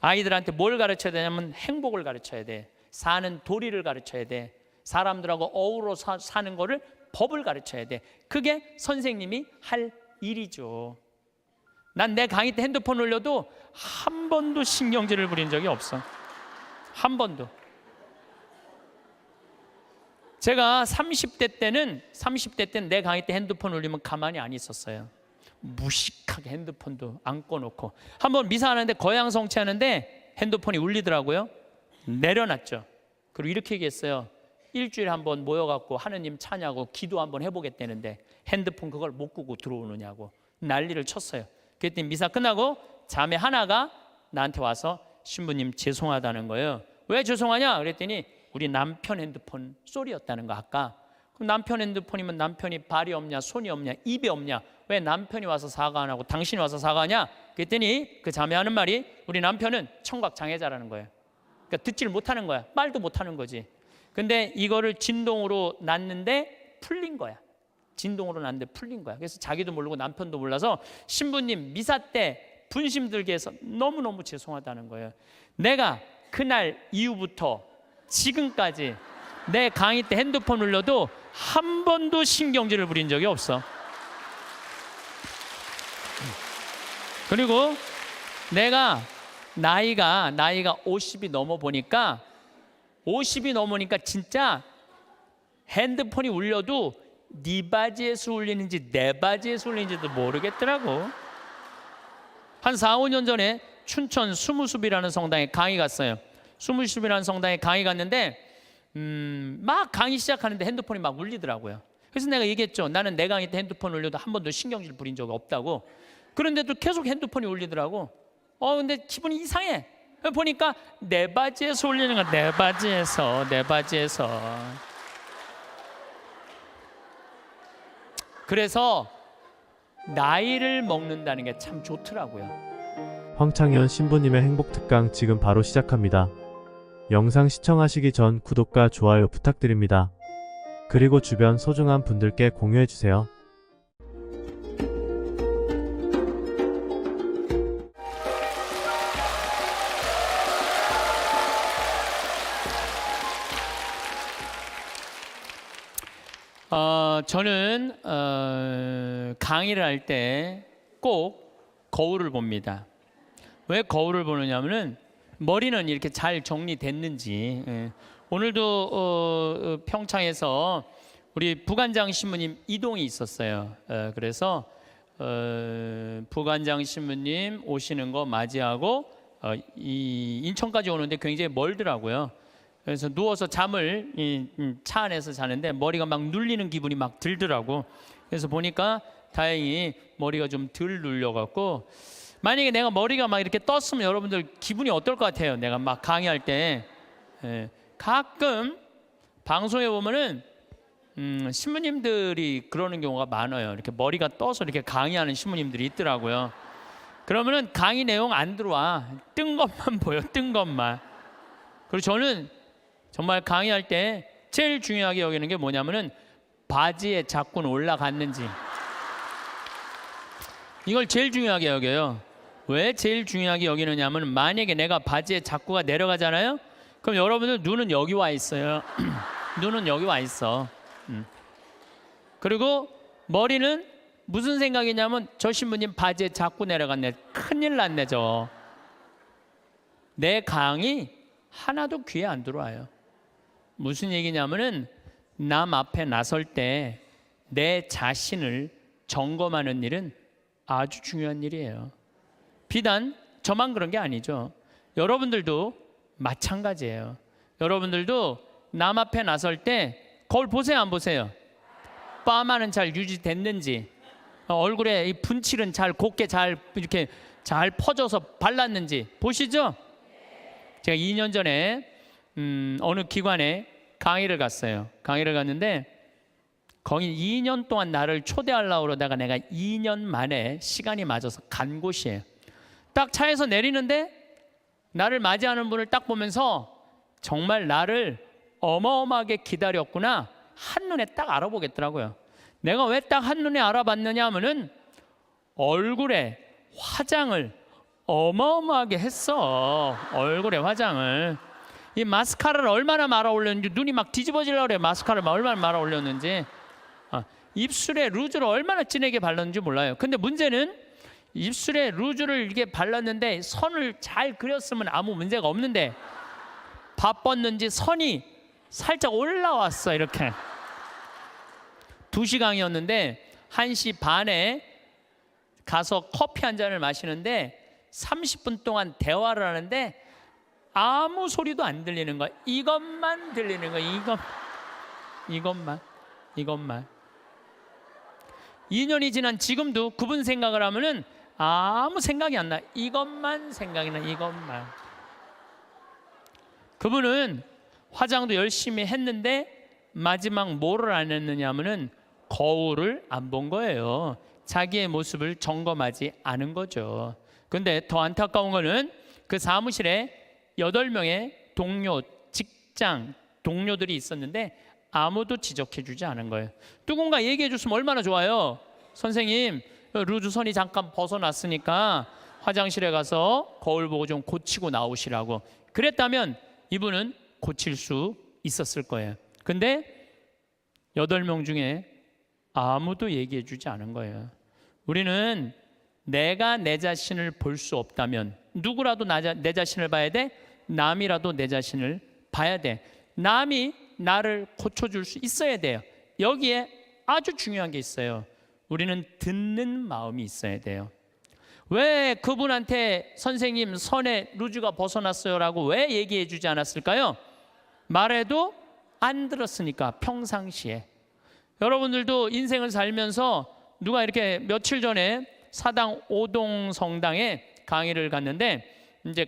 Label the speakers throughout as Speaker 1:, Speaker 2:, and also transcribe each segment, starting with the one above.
Speaker 1: 아이들한테 뭘 가르쳐야 되냐면 행복을 가르쳐야 돼. 사는 도리를 가르쳐야 돼. 사람들하고 어우러 사는 거를 법을 가르쳐야 돼. 그게 선생님이 할 일이죠. 난 내 강의 때 핸드폰 올려도 한 번도 신경질을 부린 적이 없어. 한 번도. 제가 30대 때는 내 강의 때 핸드폰 올리면 가만히 안 있었어요. 무식하게 핸드폰도 안 꺼놓고. 한번 미사하는데 거양성취하는데 핸드폰이 울리더라고요. 내려놨죠. 그리고 이렇게 얘기했어요. 일주일에 한 번 모여갖고 하느님 찬양하고 기도 한번 해보겠다는데 핸드폰 그걸 못 끄고 들어오느냐고 난리를 쳤어요. 그랬더니 미사 끝나고 자매 하나가 나한테 와서 신부님 죄송하다는 거예요. 왜 죄송하냐? 그랬더니 우리 남편 핸드폰 소리였다는 거 아까. 그럼 남편 핸드폰이면 남편이 발이 없냐 손이 없냐 입이 없냐 왜 남편이 와서 사과 안 하고 당신이 와서 사과하냐? 그랬더니 그 자매하는 말이 우리 남편은 청각 장애자라는 거예요. 그러니까 듣지를 못하는 거야. 말도 못하는 거지. 근데 이거를 진동으로 놨는데 풀린 거야. 진동으로 놨는데 풀린 거야. 그래서 자기도 모르고 남편도 몰라서 신부님 미사 때 분심 들게 해서 너무너무 죄송하다는 거예요. 내가 그날 이후부터 지금까지 내 강의 때 핸드폰 울려도 한 번도 신경질을 부린 적이 없어. 그리고 내가 나이가 50이 넘어 보니까 50이 넘으니까 진짜 핸드폰이 울려도 네 바지에서 울리는지 내 바지에서 울리는지도 모르겠더라고. 한 4, 5년 전에 춘천 수무숲이라는 성당에 강의 갔어요. 수무숲이라는 성당에 강의 갔는데 막 강의 시작하는데 핸드폰이 막 울리더라고요. 그래서 내가 얘기했죠. 나는 내 강의 때 핸드폰 울려도 한 번도 신경질 부린 적이 없다고. 그런데도 계속 핸드폰이 울리더라고. 근데 기분이 이상해. 보니까 내 바지에서 울리는 건 내 바지에서. 그래서 나이를 먹는다는 게 참 좋더라고요.
Speaker 2: 황창현 신부님의 행복특강 지금 바로 시작합니다. 영상 시청하시기 전 구독과 좋아요 부탁드립니다. 그리고 주변 소중한 분들께 공유해주세요.
Speaker 1: 저는 강의를 할 때 꼭 거울을 봅니다. 왜 거울을 보느냐면은 머리는 이렇게 잘 정리됐는지. 오늘도 평창에서 우리 부관장 신부님 이동이 있었어요. 그래서 부관장 신부님 오시는 거 맞이하고 이 인천까지 오는데 굉장히 멀더라고요. 그래서 누워서 잠을 차 안에서 자는데 머리가 막 눌리는 기분이 막 들더라고. 그래서 보니까 다행히 머리가 좀 덜 눌려갖고, 만약에 내가 머리가 막 이렇게 떴으면 여러분들 기분이 어떨 것 같아요? 내가 막 강의할 때 가끔 방송에 보면은 신부님들이 그러는 경우가 많아요. 이렇게 머리가 떠서 이렇게 강의하는 신부님들이 있더라고요. 그러면은 강의 내용 안 들어와. 뜬 것만 보여. 뜬 것만. 그리고 저는 정말 강의할 때 제일 중요하게 여기는 게 뭐냐면은 바지에 자꾸 올라갔는지. 이걸 제일 중요하게 여겨요. 왜 제일 중요하게 여기느냐 하면 만약에 내가 바지에 자꾸가 내려가잖아요. 그럼 여러분들 눈은 여기 와 있어요. 눈은 여기 와 있어. 그리고 머리는 무슨 생각이냐면 저 신부님 바지에 자꾸 내려갔네. 큰일 났네 저. 내 강의 하나도 귀에 안 들어와요. 무슨 얘기냐면은 남 앞에 나설 때 내 자신을 점검하는 일은 아주 중요한 일이에요. 비단 저만 그런 게 아니죠. 여러분들도 마찬가지예요. 여러분들도 남 앞에 나설 때 거울 보세요, 안 보세요? 파마는 잘 유지됐는지, 얼굴에 이 분칠은 잘 곱게 잘 이렇게 잘 퍼져서 발랐는지 보시죠? 제가 2년 전에 어느 기관에 강의를 갔어요. 강의를 갔는데 거기 2년 동안 나를 초대하려고 그러다가 내가 2년 만에 시간이 맞아서 간 곳이에요. 딱 차에서 내리는데 나를 맞이하는 분을 딱 보면서 정말 나를 어마어마하게 기다렸구나 한눈에 딱 알아보겠더라고요. 내가 왜 딱 한눈에 알아봤느냐 하면은 얼굴에 화장을 어마어마하게 했어. 얼굴에 화장을. 이 마스카라를 얼마나 말아 올렸는지, 눈이 막 뒤집어지려고 그래. 마스카라를 얼마나 말아 올렸는지. 입술에 루즈를 얼마나 진하게 발랐는지 몰라요. 근데 문제는 입술에 루즈를 이렇게 발랐는데 선을 잘 그렸으면 아무 문제가 없는데 바빴는지 선이 살짝 올라왔어. 이렇게 2시간이었는데 1시 반에 가서 커피 한 잔을 마시는데 30분 동안 대화를 하는데 아무 소리도 안 들리는 거야. 이것만 들리는 거야. 이것만. 2년이 지난 지금도 그분 생각을 하면은 아무 생각이 안 나. 이것만 생각이 나. 이것만. 그분은 화장도 열심히 했는데 마지막 뭐를 안 했느냐 하면은 거울을 안 본 거예요. 자기의 모습을 점검하지 않은 거죠. 근데 더 안타까운 거는 그 사무실에 8명의 동료, 직장 동료들이 있었는데 아무도 지적해 주지 않은 거예요. 누군가 얘기해 줬으면 얼마나 좋아요. 선생님, 루즈 선이 잠깐 벗어났으니까 화장실에 가서 거울 보고 좀 고치고 나오시라고. 그랬다면 이분은 고칠 수 있었을 거예요. 근데 8명 중에 아무도 얘기해 주지 않은 거예요. 우리는 내가 내 자신을 볼 수 없다면 누구라도 내 자신을 봐야 돼? 남이라도 내 자신을 봐야 돼. 남이 나를 고쳐줄 수 있어야 돼요. 여기에 아주 중요한 게 있어요. 우리는 듣는 마음이 있어야 돼요. 왜 그분한테 선생님 선에 루즈가 벗어났어요 라고 왜 얘기해 주지 않았을까요? 말해도 안 들었으니까. 평상시에 여러분들도 인생을 살면서 누가 이렇게 며칠 전에 사당 오동 성당에 강의를 갔는데 이제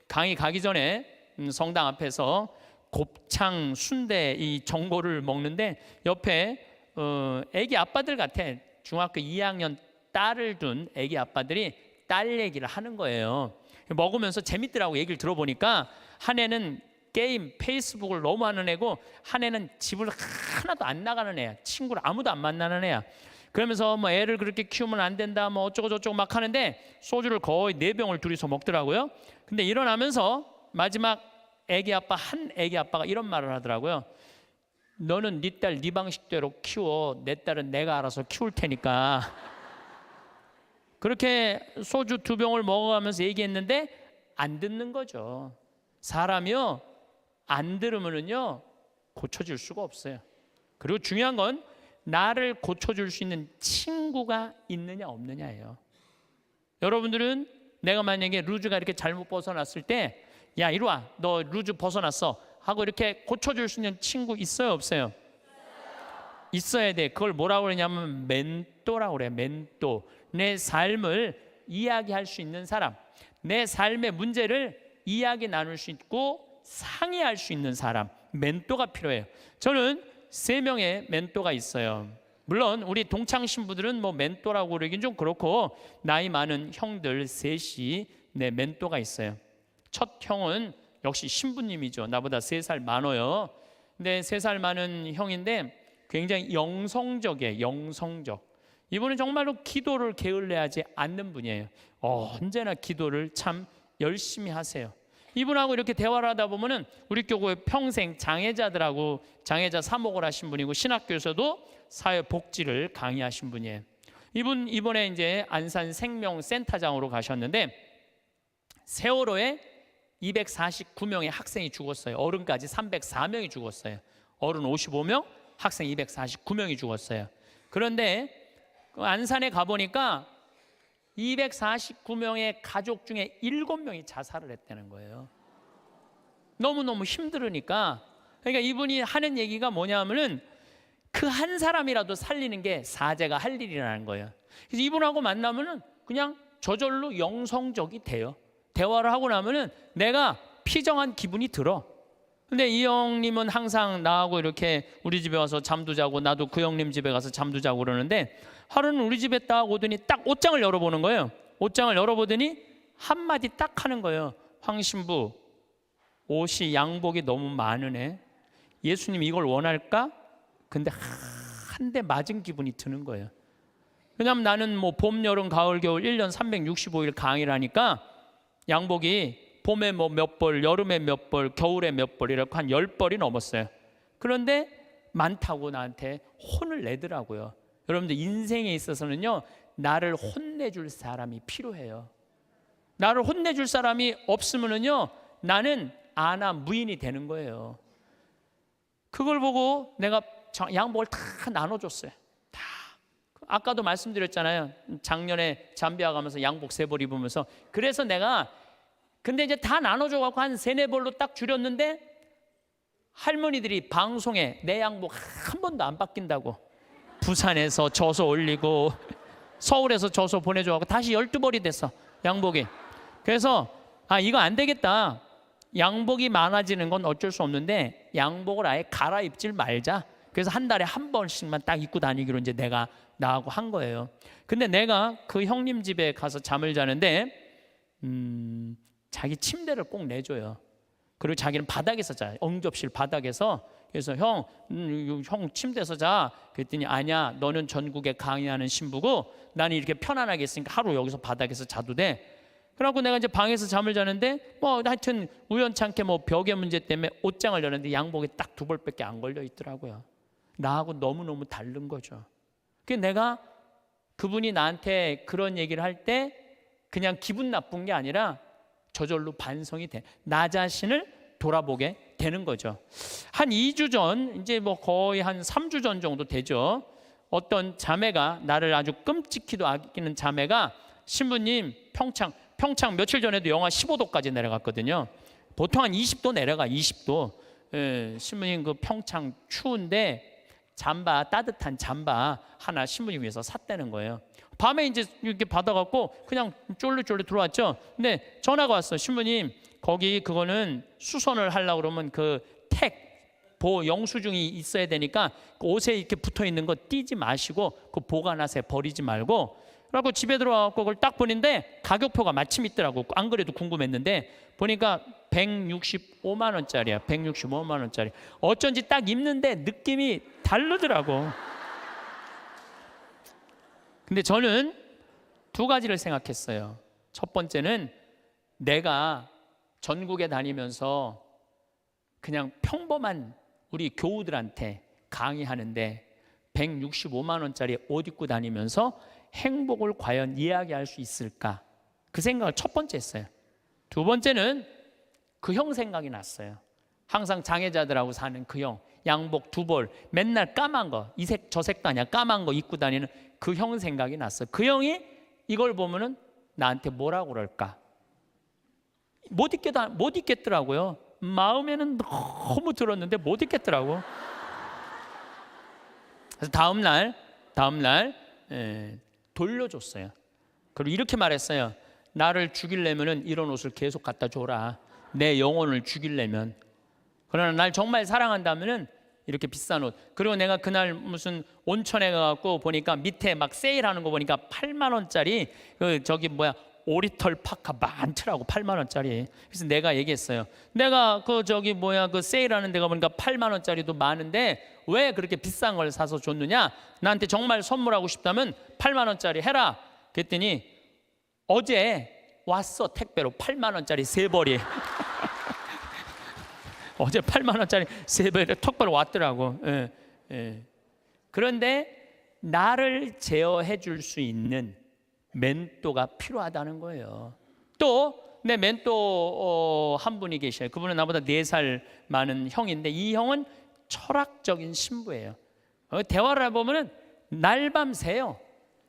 Speaker 1: 강의 가기 전에 성당 앞에서 곱창 순대 이 전골을 먹는데 옆에 애기 아빠들 같아. 중학교 2학년 딸을 둔 애기 아빠들이 딸 얘기를 하는 거예요. 먹으면서 재밌더라고. 얘기를 들어보니까 한 애는 게임 페이스북을 너무 하는 애고 한 애는 집을 하나도 안 나가는 애야. 친구를 아무도 안 만나는 애야. 그러면서 뭐 애를 그렇게 키우면 안 된다 뭐 어쩌고 저쩌고 막 하는데 소주를 거의 4병을 둘이서 먹더라고요. 근데 일어나면서 마지막 한 애기 아빠가 이런 말을 하더라고요. 너는 네 딸 네 방식대로 키워. 내 딸은 내가 알아서 키울 테니까. 그렇게 소주 2병을 먹어가면서 얘기했는데 안 듣는 거죠. 사람이요 안 들으면은요 고쳐줄 수가 없어요. 그리고 중요한 건 나를 고쳐줄 수 있는 친구가 있느냐 없느냐예요. 여러분들은 내가 만약에 루즈가 이렇게 잘못 벗어났을 때 야 이리 와 너 루즈 벗어났어 하고 이렇게 고쳐줄 수 있는 친구 있어요 없어요? 있어야 돼. 그걸 뭐라고 그러냐면 멘토라고 그래요. 멘토. 내 삶을 이야기할 수 있는 사람, 내 삶의 문제를 이야기 나눌 수 있고 상의할 수 있는 사람, 멘토가 필요해요. 저는 3명의 멘토가 있어요. 물론 우리 동창 신부들은 뭐 멘토라고 그러긴 좀 그렇고 나이 많은 형들 셋이 내 멘토가 있어요. 첫 형은 역시 신부님이죠. 나보다 3살 많아요. 근데 3살 많은 형인데 굉장히 영성적이에요. 영성적. 이분은 정말로 기도를 게을리하지 않는 분이에요. 언제나 기도를 참 열심히 하세요. 이분하고 이렇게 대화를 하다 보면은 우리 교회 평생 장애자들하고 장애자 사목을 하신 분이고 신학교에서도 사회복지를 강의하신 분이에요. 이분 이번에 이제 안산 생명센터장으로 가셨는데 세월호에 249명의 학생이 죽었어요. 어른까지 304명이 죽었어요. 어른 55명, 학생 249명이 죽었어요. 그런데 안산에 가보니까 249명의 가족 중에 7명이 자살을 했다는 거예요. 너무너무 힘들으니까. 그러니까 이분이 하는 얘기가 뭐냐면은 그 한 사람이라도 살리는 게 사제가 할 일이라는 거예요. 그래서 이분하고 만나면은 그냥 저절로 영성적이 돼요. 대화를 하고 나면은 내가 피정한 기분이 들어. 근데 이 형님은 항상 나하고 이렇게 우리 집에 와서 잠도 자고 나도 그 형님 집에 가서 잠도 자고 그러는데 하루는 우리 집에 딱 오더니 딱 옷장을 열어보는 거예요. 옷장을 열어보더니 한마디 딱 하는 거예요. 황 신부, 옷이 양복이 너무 많으네. 예수님 이걸 원할까? 근데 한 대 맞은 기분이 드는 거예요. 왜냐하면 나는 뭐 봄, 여름, 가을, 겨울 1년 365일 강의를 하니까 양복이 봄에 뭐 몇 벌, 여름에 몇 벌, 겨울에 몇 벌 이렇게 한 10벌이 넘었어요. 그런데 많다고 나한테 혼을 내더라고요. 여러분들 인생에 있어서는요, 나를 혼내줄 사람이 필요해요. 나를 혼내줄 사람이 없으면은요, 나는 아나 무인이 되는 거예요. 그걸 보고 내가 양복을 다 나눠줬어요. 다. 아까도 말씀드렸잖아요. 작년에 잠비아 가면서 양복 3벌 입으면서. 그래서 내가 근데 이제 다 나눠줘갖고 한 3-4벌로 딱 줄였는데 할머니들이 방송에 내 양복 한 번도 안 바뀐다고 부산에서 져서 올리고 서울에서 져서 보내줘갖고 다시 12벌이 됐어, 양복이. 그래서 이거 안 되겠다. 양복이 많아지는 건 어쩔 수 없는데 양복을 아예 갈아입질 말자. 그래서 한 달에 한 번씩만 딱 입고 다니기로 이제 내가 나하고 한 거예요. 근데 내가 그 형님 집에 가서 잠을 자는데 자기 침대를 꼭 내줘요. 그리고 자기는 바닥에서 자요. 응접실 바닥에서. 그래서 형 침대에서 자. 그랬더니 아니야, 너는 전국에 강의하는 신부고 나는 이렇게 편안하게 있으니까 하루 여기서 바닥에서 자도 돼. 그래갖고 내가 이제 방에서 잠을 자는데 뭐 하여튼 우연찮게 뭐 벽의 문제 때문에 옷장을 열었는데 양복이 딱 2벌밖에 안 걸려 있더라고요. 나하고 너무너무 다른 거죠. 그래서 내가 그분이 나한테 그런 얘기를 할 때 그냥 기분 나쁜 게 아니라 저절로 반성이 돼. 나 자신을 돌아보게 되는 거죠. 한 2주 전, 이제 뭐 거의 한 3주 전 정도 되죠. 어떤 자매가, 나를 아주 끔찍히도 아끼는 자매가, 신부님 평창 며칠 전에도 영하 15도까지 내려갔거든요. 보통 한 20도 내려가, 20도. 신부님 그 평창 추운데 따뜻한 잠바 하나 신부님 위해서 샀다는 거예요. 밤에 이제 이렇게 받아갖고 그냥 쫄르쫄르 들어왔죠. 근데 전화가 왔어. 신부님, 거기 그거는 수선을 하려고 그러면 그 영수증이 있어야 되니까 그 옷에 이렇게 붙어 있는 거 띄지 마시고 그 보관하세요. 버리지 말고. 그래갖고 집에 들어와서 그걸 딱 보는데 가격표가 마침 있더라고. 안 그래도 궁금했는데 보니까 165만 원짜리야. 165만 원짜리. 어쩐지 딱 입는데 느낌이 다르더라고. 근데 저는 2가지를 생각했어요. 첫 번째는 내가 전국에 다니면서 그냥 평범한 우리 교우들한테 강의하는데 165만 원짜리 옷 입고 다니면서 행복을 과연 이야기할 수 있을까? 그 생각을 첫 번째 했어요. 2번째는 그 형 생각이 났어요. 항상 장애자들하고 사는 그 형, 양복 2벌, 맨날 까만 거, 이 색 저 색도 아니야, 까만 거 입고 다니는 그 형 생각이 났어요. 그 형이 이걸 보면은 나한테 뭐라고 그럴까? 못 입겠더라고요. 마음에는 너무 들었는데 못 입겠더라고. 그래서 다음 날 돌려줬어요. 그리고 이렇게 말했어요. 나를 죽이려면은 이런 옷을 계속 갖다 줘라. 내 영혼을 죽이려면. 그러나 날 정말 사랑한다면은 이렇게 비싼 옷. 그리고 내가 그날 무슨 온천에 가갖고 보니까 밑에 막 세일하는 거 보니까 8만 원짜리 오리털 파카 많더라고. 8만 원짜리. 그래서 내가 얘기했어요. 내가 그 세일하는 데가 보니까 8만 원짜리도 많은데 왜 그렇게 비싼 걸 사서 줬느냐? 나한테 정말 선물하고 싶다면 8만 원짜리 해라. 그랬더니 어제 왔어. 택배로 8만 원짜리 3벌이. 어제 8만 원짜리 3벌이 턱벌 왔더라고. 그런데 나를 제어해 줄 수 있는 멘토가 필요하다는 거예요. 또 내 멘토 한 분이 계셔요. 그분은 나보다 4살 많은 형인데 이 형은 철학적인 신부예요. 대화를 해보면 날밤 새요.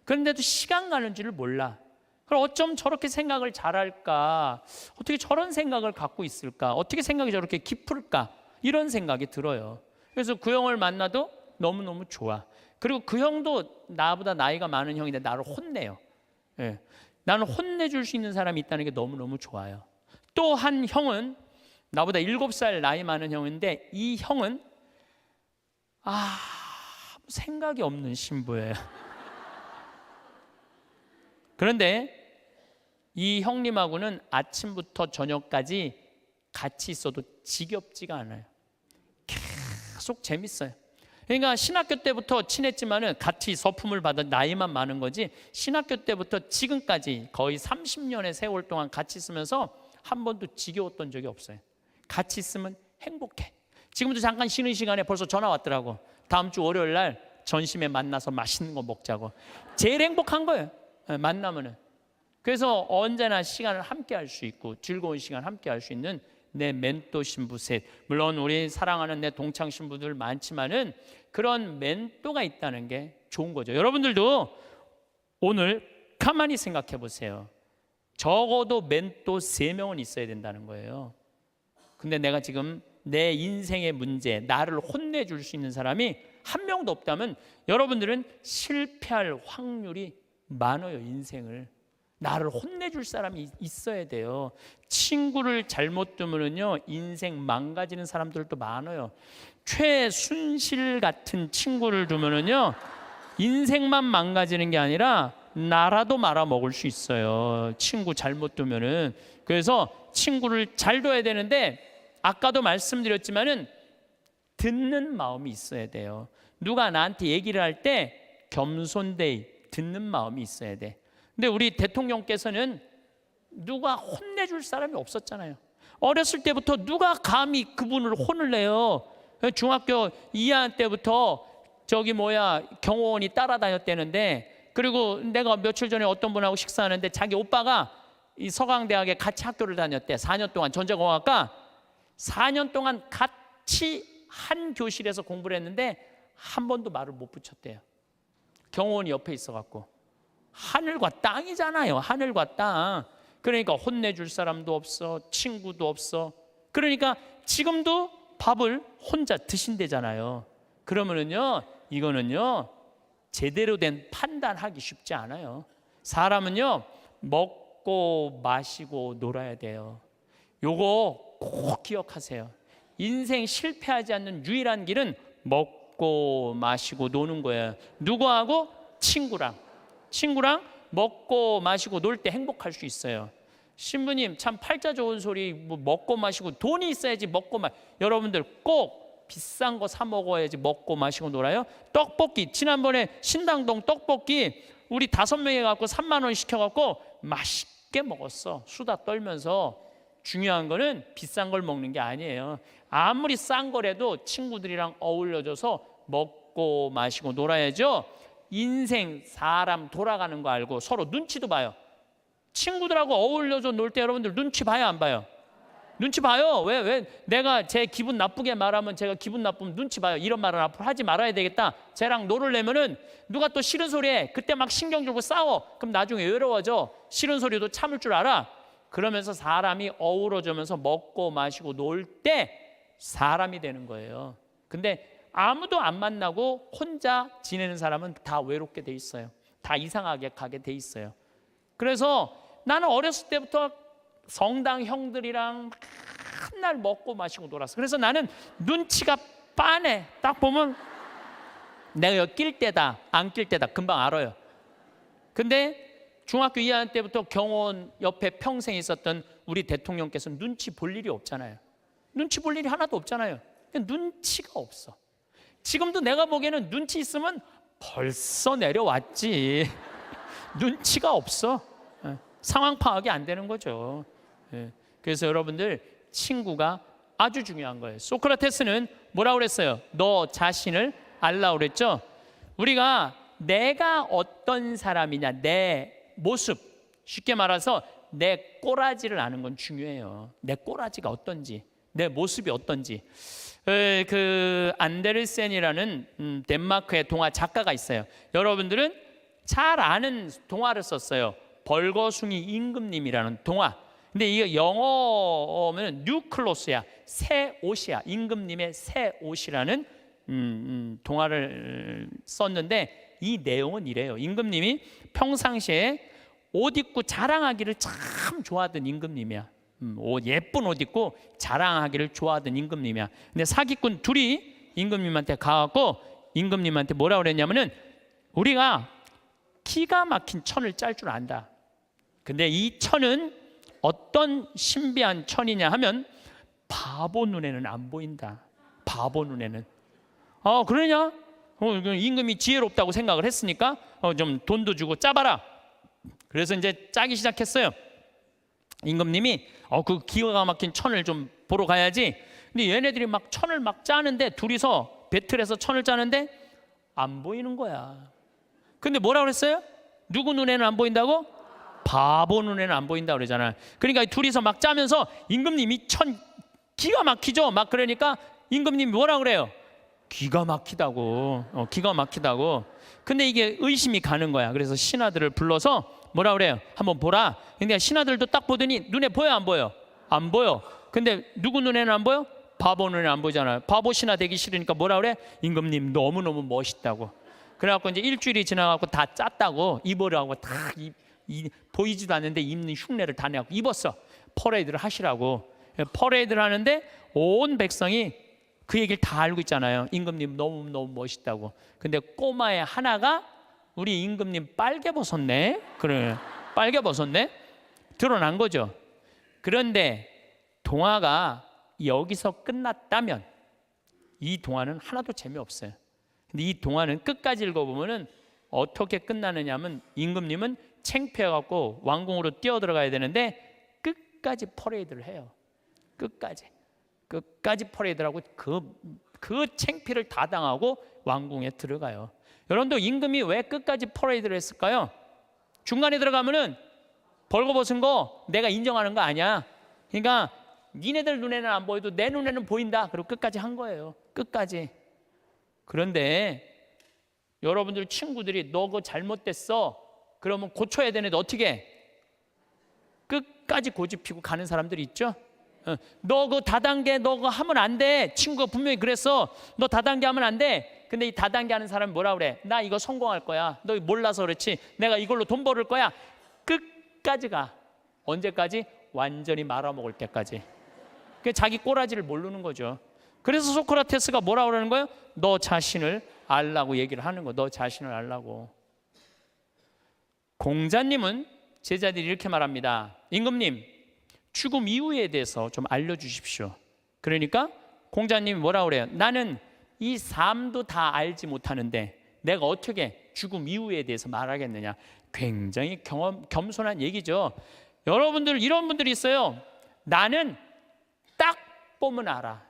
Speaker 1: 그런데도 시간 가는 줄을 몰라. 그럼 어쩜 저렇게 생각을 잘할까? 어떻게 저런 생각을 갖고 있을까? 어떻게 생각이 저렇게 깊을까? 이런 생각이 들어요. 그래서 그 형을 만나도 너무너무 좋아. 그리고 그 형도 나보다 나이가 많은 형인데 나를 혼내요. 나는 혼내줄 수 있는 사람이 있다는 게 너무너무 좋아요. 또 한 형은 나보다 7살 나이 많은 형인데 이 형은 생각이 없는 신부예요. 그런데 이 형님하고는 아침부터 저녁까지 같이 있어도 지겹지가 않아요. 계속 재밌어요. 그러니까 신학교 때부터 친했지만은 같이 서품을 받은 나이만 많은 거지, 신학교 때부터 지금까지 거의 30년의 세월 동안 같이 있으면서 한 번도 지겨웠던 적이 없어요. 같이 있으면 행복해. 지금도 잠깐 쉬는 시간에 벌써 전화 왔더라고. 다음 주 월요일 날 전심에 만나서 맛있는 거 먹자고. 제일 행복한 거예요, 만나면은. 그래서 언제나 시간을 함께 할 수 있고 즐거운 시간 함께 할 수 있는 내 멘토 신부 셋. 물론 우리 사랑하는 내 동창 신부들 많지만은 그런 멘토가 있다는 게 좋은 거죠. 여러분들도 오늘 가만히 생각해 보세요. 적어도 멘토 3명은 있어야 된다는 거예요. 근데 내가 지금 내 인생의 문제, 나를 혼내줄 수 있는 사람이 한 명도 없다면 여러분들은 실패할 확률이 많아요. 인생을 나를 혼내줄 사람이 있어야 돼요. 친구를 잘못 두면요 인생 망가지는 사람들도 많아요. 최순실 같은 친구를 두면요 인생만 망가지는 게 아니라 나라도 말아먹을 수 있어요. 친구 잘못 두면은. 그래서 친구를 잘 둬야 되는데 아까도 말씀드렸지만은 듣는 마음이 있어야 돼요. 누가 나한테 얘기를 할 때 겸손되이 듣는 마음이 있어야 돼. 근데 우리 대통령께서는 누가 혼내줄 사람이 없었잖아요. 어렸을 때부터 누가 감히 그분을 혼을 내요. 중학교 2학년 때부터 경호원이 따라다녔다는데, 그리고 내가 며칠 전에 어떤 분하고 식사하는데 자기 오빠가 이 서강대학에 같이 학교를 다녔대. 4년 동안 전자공학과 4년 동안 같이 한 교실에서 공부를 했는데 한 번도 말을 못 붙였대요. 경호원이 옆에 있어갖고. 하늘과 땅이잖아요. 하늘과 땅. 그러니까 혼내줄 사람도 없어, 친구도 없어. 그러니까 지금도 밥을 혼자 드신대잖아요. 그러면은요 이거는요 제대로 된 판단하기 쉽지 않아요. 사람은요 먹고 마시고 놀아야 돼요. 요거 꼭 기억하세요. 인생 실패하지 않는 유일한 길은 먹고 마시고 노는 거예요. 누구하고? 친구랑 먹고 마시고 놀 때 행복할 수 있어요. 신부님 참 팔자 좋은 소리, 뭐 먹고 마시고 돈이 있어야지 여러분들 꼭 비싼 거 사 먹어야지 먹고 마시고 놀아요. 떡볶이 지난번에 신당동 떡볶이 우리 5명이 갖고 3만 원 시켜갖고 맛있게 먹었어. 수다 떨면서. 중요한 거는 비싼 걸 먹는 게 아니에요. 아무리 싼 거라도 친구들이랑 어울려져서 먹고 마시고 놀아야죠. 인생 사람 돌아가는 거 알고 서로 눈치도 봐요. 친구들하고 어울려서 놀 때 여러분들 눈치 봐요, 안 봐요? 눈치 봐요. 왜 내가 제 기분 나쁘게 말하면 제가 기분 나쁘면 눈치 봐요. 이런 말은 앞으로 하지 말아야 되겠다. 쟤랑 놀으려면은 누가 또 싫은 소리에 그때 막 신경 주고 싸워. 그럼 나중에 외로워져. 싫은 소리도 참을 줄 알아. 그러면서 사람이 어우러지면서 먹고 마시고 놀 때 사람이 되는 거예요. 근데 아무도 안 만나고 혼자 지내는 사람은 다 외롭게 돼 있어요. 다 이상하게 가게 돼 있어요. 그래서 나는 어렸을 때부터 성당 형들이랑 맨날 먹고 마시고 놀았어. 그래서 나는 눈치가 빤해. 딱 보면 내가 여기 낄 때다 안 낄 때다 금방 알아요. 근데 중학교 2학년 때부터 경호원 옆에 평생 있었던 우리 대통령께서는 눈치 볼 일이 없잖아요. 눈치 볼 일이 하나도 없잖아요. 눈치가 없어. 지금도 내가 보기에는 눈치 있으면 벌써 내려왔지. 눈치가 없어. 상황 파악이 안 되는 거죠. 그래서 여러분들 친구가 아주 중요한 거예요. 소크라테스는 뭐라고 그랬어요? 너 자신을 알라고 그랬죠. 우리가 내가 어떤 사람이냐, 내 모습, 쉽게 말해서 내 꼬라지를 아는 건 중요해요. 내 꼬라지가 어떤지, 내 모습이 어떤지. 그 안데르센이라는 덴마크의 동화 작가가 있어요. 여러분들은 잘 아는 동화를 썼어요. 벌거숭이 임금님이라는 동화. 근데 이게 영어면 뉴클로스야, 새 옷이야. 임금님의 새 옷이라는 동화를 썼는데 이 내용은 이래요. 임금님이 평상시에 옷 입고 자랑하기를 참 좋아하던 임금님이야. 예쁜 옷 입고 자랑하기를 좋아하던 임금님이야. 근데 사기꾼 둘이 임금님한테 가갖고 임금님한테 뭐라고 그랬냐면은 우리가 기가 막힌 천을 짤 줄 안다. 근데 이 천은 어떤 신비한 천이냐 하면 바보 눈에는 안 보인다. 바보 눈에는. 그러냐? 임금이 지혜롭다고 생각을 했으니까 좀 돈도 주고 짜봐라. 그래서 이제 짜기 시작했어요. 임금님이 그 기가 막힌 천을 좀 보러 가야지. 근데 얘네들이 막 천을 막 짜는데, 둘이서 배틀해서 천을 짜는데 안 보이는 거야. 근데 뭐라 그랬어요? 누구 눈에는 안 보인다고? 바보 눈에는 안 보인다 그러잖아. 그러니까 둘이서 막 짜면서 임금님이 천 기가 막히죠. 막 그러니까 임금님이 뭐라 그래요? 기가 막히다고. 기가 막히다고. 근데 이게 의심이 가는 거야. 그래서 신하들을 불러서 뭐라 그래요? 한번 보라. 근데 신하들도 딱 보더니 눈에 보여 안 보여? 안 보여. 근데 누구 눈에는 안 보여? 바보 눈에는 안 보이잖아요. 바보 신하 되기 싫으니까 뭐라 그래? 임금님 너무너무 멋있다고. 그래갖고 이제 일주일이 지나갖고 다 짰다고 입으라고 다 보이지도 않는데 입는 흉내를 다 내갖고 입었어. 퍼레이드를 하시라고. 퍼레이드를 하는데 온 백성이 그 얘기를 다 알고 있잖아요. 임금님 너무너무 멋있다고. 근데 꼬마의 하나가 우리 임금님 빨개 벗었네. 그래, 빨개 벗었네. 드러난 거죠. 그런데 동화가 여기서 끝났다면 이 동화는 하나도 재미없어요. 근데 이 동화는 끝까지 읽어보면은 어떻게 끝나느냐면 임금님은 창피해갖고 왕궁으로 뛰어들어가야 되는데 끝까지 퍼레이드를 해요. 끝까지 퍼레이드를 하고 그 창피를 다 당하고 왕궁에 들어가요. 여러분도 임금이 왜 끝까지 퍼레이드를 했을까요? 중간에 들어가면은 벌거벗은 거 내가 인정하는 거 아니야. 그러니까 니네들 눈에는 안 보여도 내 눈에는 보인다. 그리고 끝까지 한 거예요. 끝까지. 그런데 여러분들 친구들이 너 그거 잘못됐어. 그러면 고쳐야 되는데 어떻게 해? 끝까지 고집피고 가는 사람들이 있죠. 너 그 다단계 너 그거 하면 안 돼. 친구가 분명히 그랬어. 너 다단계 하면 안 돼. 근데 이 다단계 하는 사람은 뭐라 그래? 나 이거 성공할 거야. 너 몰라서 그렇지. 내가 이걸로 돈 벌을 거야. 끝까지 가. 언제까지? 완전히 말아먹을 때까지. 그 자기 꼬라지를 모르는 거죠. 그래서 소크라테스가 뭐라 그러는 거예요? 너 자신을 알라고 얘기를 하는 거. 너 자신을 알라고. 공자님은 제자들이 이렇게 말합니다. 임금님, 죽음 이후에 대해서 좀 알려주십시오. 그러니까 공자님이 뭐라 그래요? 나는 이 삶도 다 알지 못하는데 내가 어떻게 죽음 이후에 대해서 말하겠느냐. 굉장히 겸손한 얘기죠. 여러분들 이런 분들이 있어요. 나는 딱 보면 알아.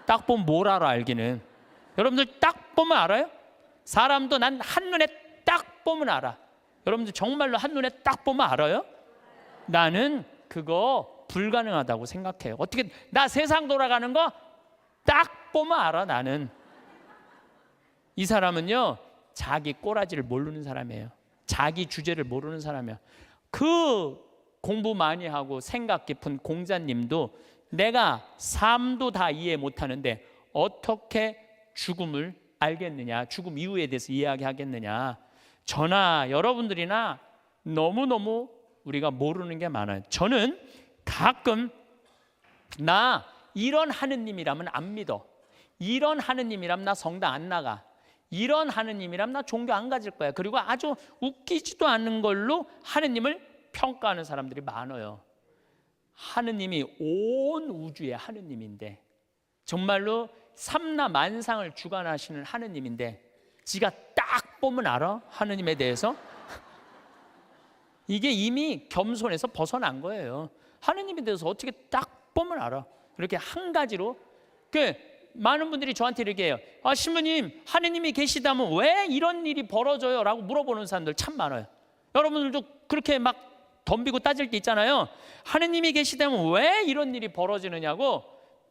Speaker 1: 딱 보면 뭘 알아 알기는. 여러분들 딱 보면 알아요? 사람도 난 한눈에 딱 보면 알아. 여러분들 정말로 한눈에 딱 보면 알아요? 나는 그거 불가능하다고 생각해요. 어떻게 나 세상 돌아가는 거 딱 보면 알아. 나는. 이 사람은요 자기 꼬라지를 모르는 사람이에요. 자기 주제를 모르는 사람이에요. 그 공부 많이 하고 생각 깊은 공자님도 내가 삶도 다 이해 못하는데 어떻게 죽음을 알겠느냐, 죽음 이후에 대해서 이야기하겠느냐. 저나 여러분들이나 너무너무 우리가 모르는 게 많아요. 저는 가끔 나 이런 하느님이라면 안 믿어. 이런 하느님이라면 나 성당 안 나가. 이런 하느님이라면 나 종교 안 가질 거야. 그리고 아주 웃기지도 않는 걸로 하느님을 평가하는 사람들이 많아요. 하느님이 온 우주의 하느님인데 정말로 삼라 만상을 주관하시는 하느님인데 지가 딱 보면 알아? 하느님에 대해서? 이게 이미 겸손에서 벗어난 거예요. 하느님에 대해서 어떻게 딱 보면 알아? 이렇게 한 가지로. 많은 분들이 저한테 이렇게 해요. 신부님, 하느님이 계시다면 왜 이런 일이 벌어져요? 라고 물어보는 사람들 참 많아요. 여러분들도 그렇게 막 덤비고 따질 때 있잖아요. 하느님이 계시다면 왜 이런 일이 벌어지느냐고